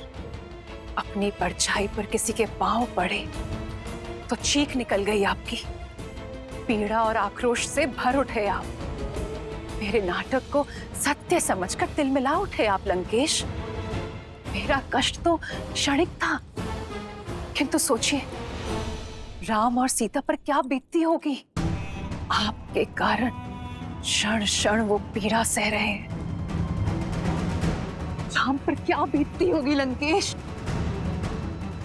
अपनी परछाई पर किसी के पांव पड़े तो चीख निकल गई आपकी। पीड़ा और आक्रोश से भर उठे आप। मेरे नाटक को सत्य समझकर तिलमिला उठे आप लंकेश। मेरा कष्ट तो क्षणिक था, किंतु सोचिए राम और सीता पर क्या बीतती होगी। आपके कारण क्षण क्षण वो पीड़ा सह रहे हैं। राम पर क्या बीतती होगी लंकेश,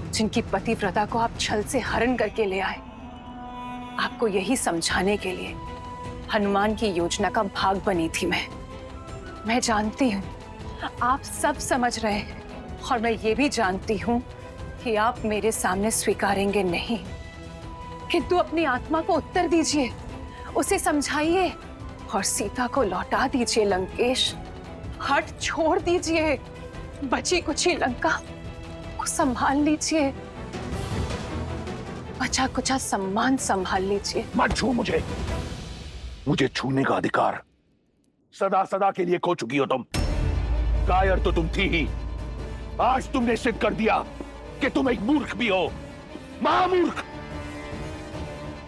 जिनकी पतिव्रता को आप छल से हरण करके ले आए। आपको यही समझाने के लिए हनुमान की योजना का भाग बनी थी मैं जानती हूँ आप सब समझ रहे हैं, और मैं ये भी जानती हूँ कि आप मेरे सामने स्वीकारेंगे नहीं, किंतु अपनी आत्मा को उत्तर दीजिए, उसे समझाइए और सीता को लौटा दीजिए लंकेश। हट छोड़ दीजिए, बची कुची लंका को संभाल लीजिए, बचा कुचा सम्मान संभाल लीजिए। मत छू मुझे छूने का अधिकार सदा सदा के लिए खो चुकी हो तुम। कायर तो तुम थी ही, आज तुमने सिद्ध कर दिया कि तुम एक मूर्ख भी हो, महामूर्ख।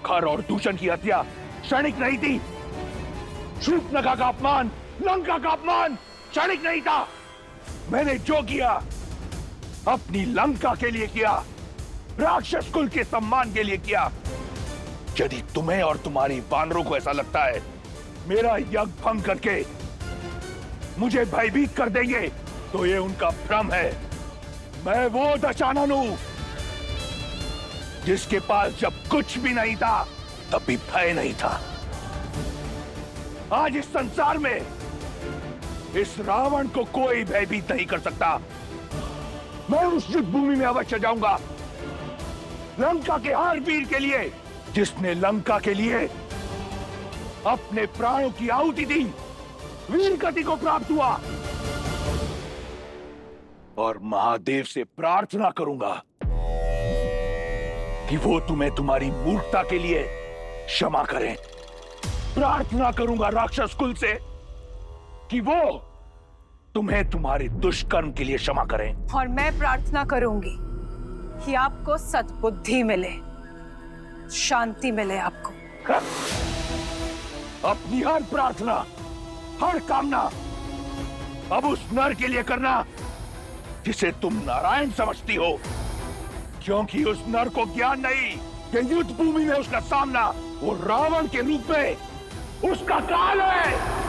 खर और दूषण की हत्या क्षणिक नहीं थी। शूर्पणखा का अपमान, लंका का अपमान क्षणिक नहीं था। मैंने जो किया अपनी लंका के लिए किया, राक्षस कुल के सम्मान के लिए किया। यदि तुम्हें और तुम्हारी वानरों को ऐसा लगता है मेरा यज्ञ भंग करके मुझे भयभीत कर देंगे, तो ये उनका भ्रम है। मैं वो दशानन हूं जिसके पास जब कुछ भी नहीं था तब भी भय नहीं था। आज इस संसार में इस रावण को कोई भयभीत नहीं कर सकता। मैं उस युद्ध भूमि में अवश्य जाऊंगा, लंका के हर वीर के लिए जिसने लंका के लिए अपने प्राणों की आहुति दी, वीर गति को प्राप्त हुआ और महादेव से प्रार्थना करूंगा कि वो तुम्हें तुम्हारी मूर्खता के लिए क्षमा करें। प्रार्थना करूंगा राक्षस कुल से कि वो तुम्हें तुम्हारे दुष्कर्म के लिए क्षमा करें। और मैं प्रार्थना करूंगी कि आपको सद्बुद्धि मिले, शांति मिले आपको। अपनी हर प्रार्थना, हर कामना अब उस नर के लिए करना जिसे तुम नारायण समझती हो, क्योंकि उस नर को ज्ञान नहीं कि युद्ध भूमि में उसका सामना वो रावण के रूप में उसका काल है।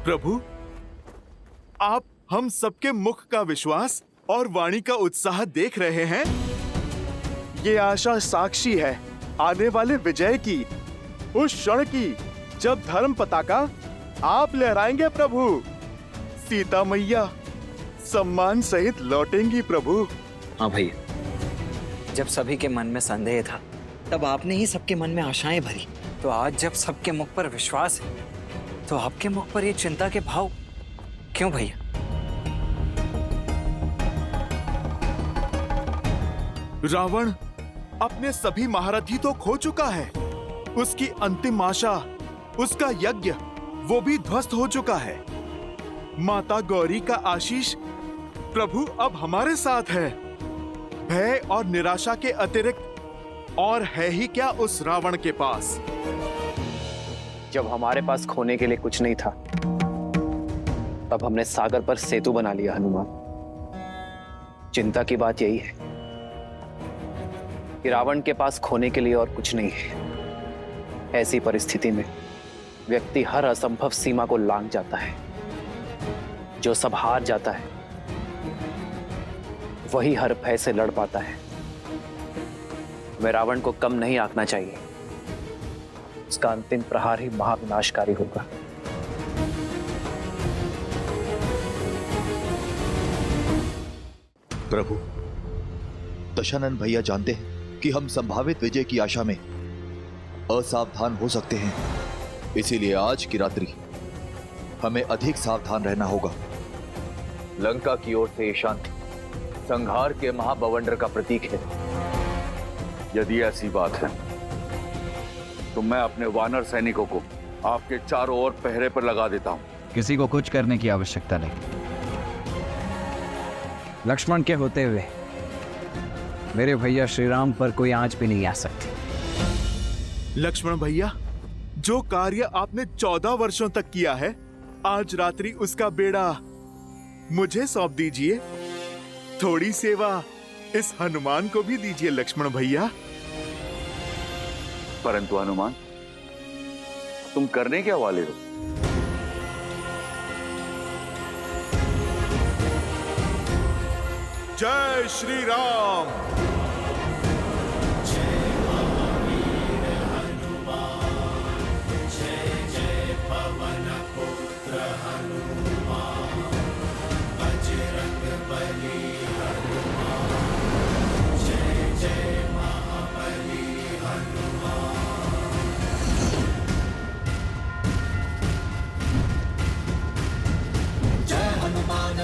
प्रभु, आप हम सबके मुख का विश्वास और वाणी का उत्साह देख रहे हैं। ये आशा साक्षी है आने वाले विजय की, उस क्षण की जब धर्म पताका आप लहराएंगे प्रभु। सीता मैया सम्मान सहित लौटेंगी प्रभु। हाँ भैया, जब सभी के मन में संदेह था तब आपने ही सबके मन में आशाएं भरी। तो आज जब सबके मुख पर विश्वास है तो आपके मुख पर ये चिंता के भाव क्यों भैया? रावण अपने सभी महारथी तो खो चुका है। उसकी अंतिम आशा, उसका यज्ञ, वो भी ध्वस्त हो चुका है। माता गौरी का आशीष प्रभु अब हमारे साथ है। भय और निराशा के अतिरिक्त और है ही क्या उस रावण के पास। जब हमारे पास खोने के लिए कुछ नहीं था तब हमने सागर पर सेतु बना लिया हनुमान। चिंता की बात यही है कि रावण के पास खोने के लिए और कुछ नहीं है। ऐसी परिस्थिति में व्यक्ति हर असंभव सीमा को लांघ जाता है। जो सब हार जाता है वही हर भय से लड़ पाता है। हमें रावण को कम नहीं आंकना चाहिए। उसका अंतिम प्रहार ही महाविनाशकारी होगा। प्रभु, दशानन भैया जानते हैं कि हम संभावित विजय की आशा में असावधान हो सकते हैं, इसीलिए आज की रात्रि हमें अधिक सावधान रहना होगा। लंका की ओर से ये शांति संहार के महाबवंडर का प्रतीक है। यदि ऐसी बात है तो मैं अपने वानर सैनिकों को आपके चारों ओर पहरे पर लगा देता हूं। किसी को कुछ करने की आवश्यकता नहीं। लक्ष्मण के होते हुए मेरे भैया श्री राम पर कोई आंच भी नहीं आ सकती। लक्ष्मण भैया, जो कार्य आपने 14 वर्षों तक किया है, आज रात्रि उसका बेड़ा मुझे सौंप दीजिए। थोड़ी सेवा इस हनुमान को भी दीजिए लक्ष्मण भैया। परंतु हनुमान, तुम करने क्या वाले हो? जय श्री राम।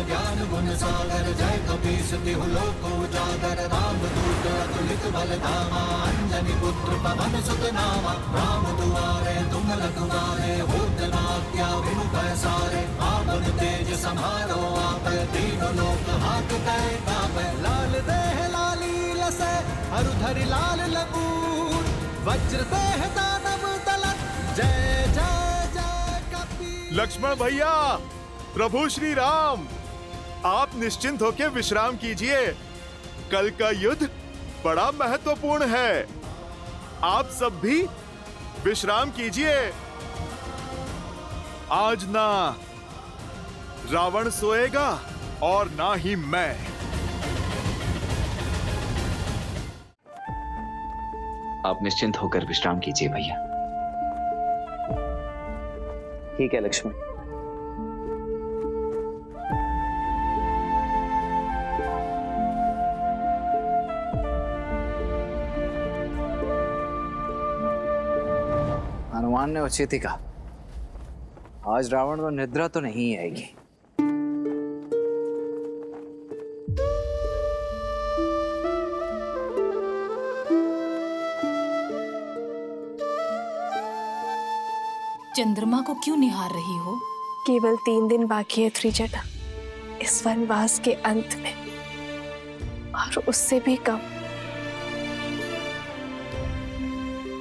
ज्ञान गुण सागर जय कपीस तिहु लोक उजागर। राम दूत अतुलित बल धामा, अंजनी पुत्र पवन सुत नामा। राम दुआरे तुम रखवारे, होत न आज्ञा बिनु पैसारे। आपन तेज समारो आप, तीनों लोक हांकते कांपे। लाल देह लाली लसै, अरु धरि लाल लंगूर। वज्र देह दानव दलत, जय जय जय कपीस। लक्ष्मण भैया, प्रभु श्री राम, आप निश्चिंत होकर विश्राम कीजिए। कल का युद्ध बड़ा महत्वपूर्ण है। आप सब भी विश्राम कीजिए। आज ना रावण सोएगा और ना ही मैं। आप निश्चिंत होकर विश्राम कीजिए भैया। ठीक है लक्ष्मण। हनुमान ने उचित ही कहा, आज रावण को निद्रा तो नहीं आएगी। चंद्रमा को क्यों निहार रही हो? केवल 3 दिन बाकी है त्रिजटा इस वनवास के अंत में, और उससे भी कम।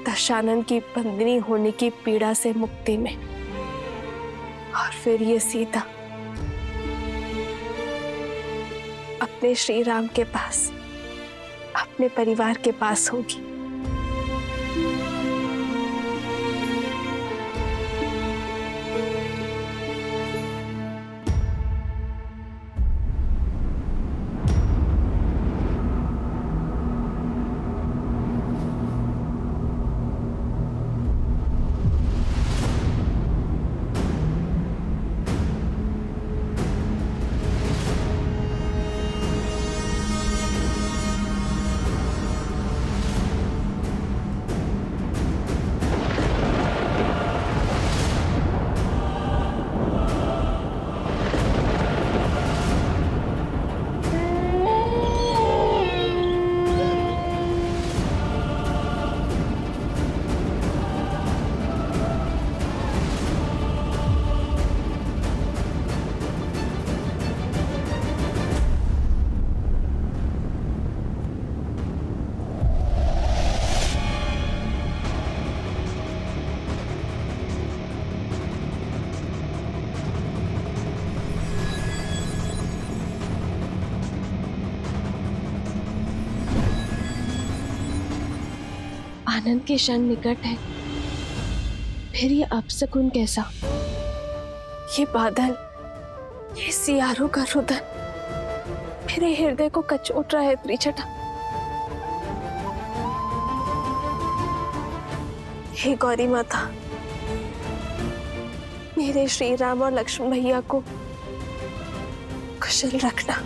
दशानन की बंदनी होने की पीड़ा से मुक्ति में, और फिर ये सीता अपने श्री राम के पास, अपने परिवार के पास होगी। आनंद के क्षण निकट है, फिर ये अपशकुन कैसा? ये बादल, ये सियारों का रुदन मेरे हृदय को कचोट रहा है त्रिजटा। हे गौरी माता, मेरे श्री राम और लक्ष्मण भैया को कुशल रखना।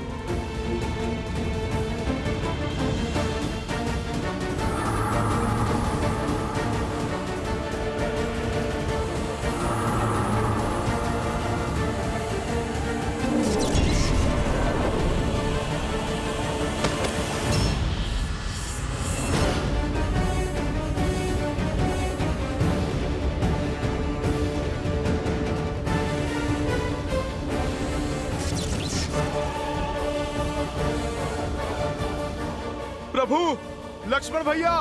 प्रभु, लक्ष्मण भैया,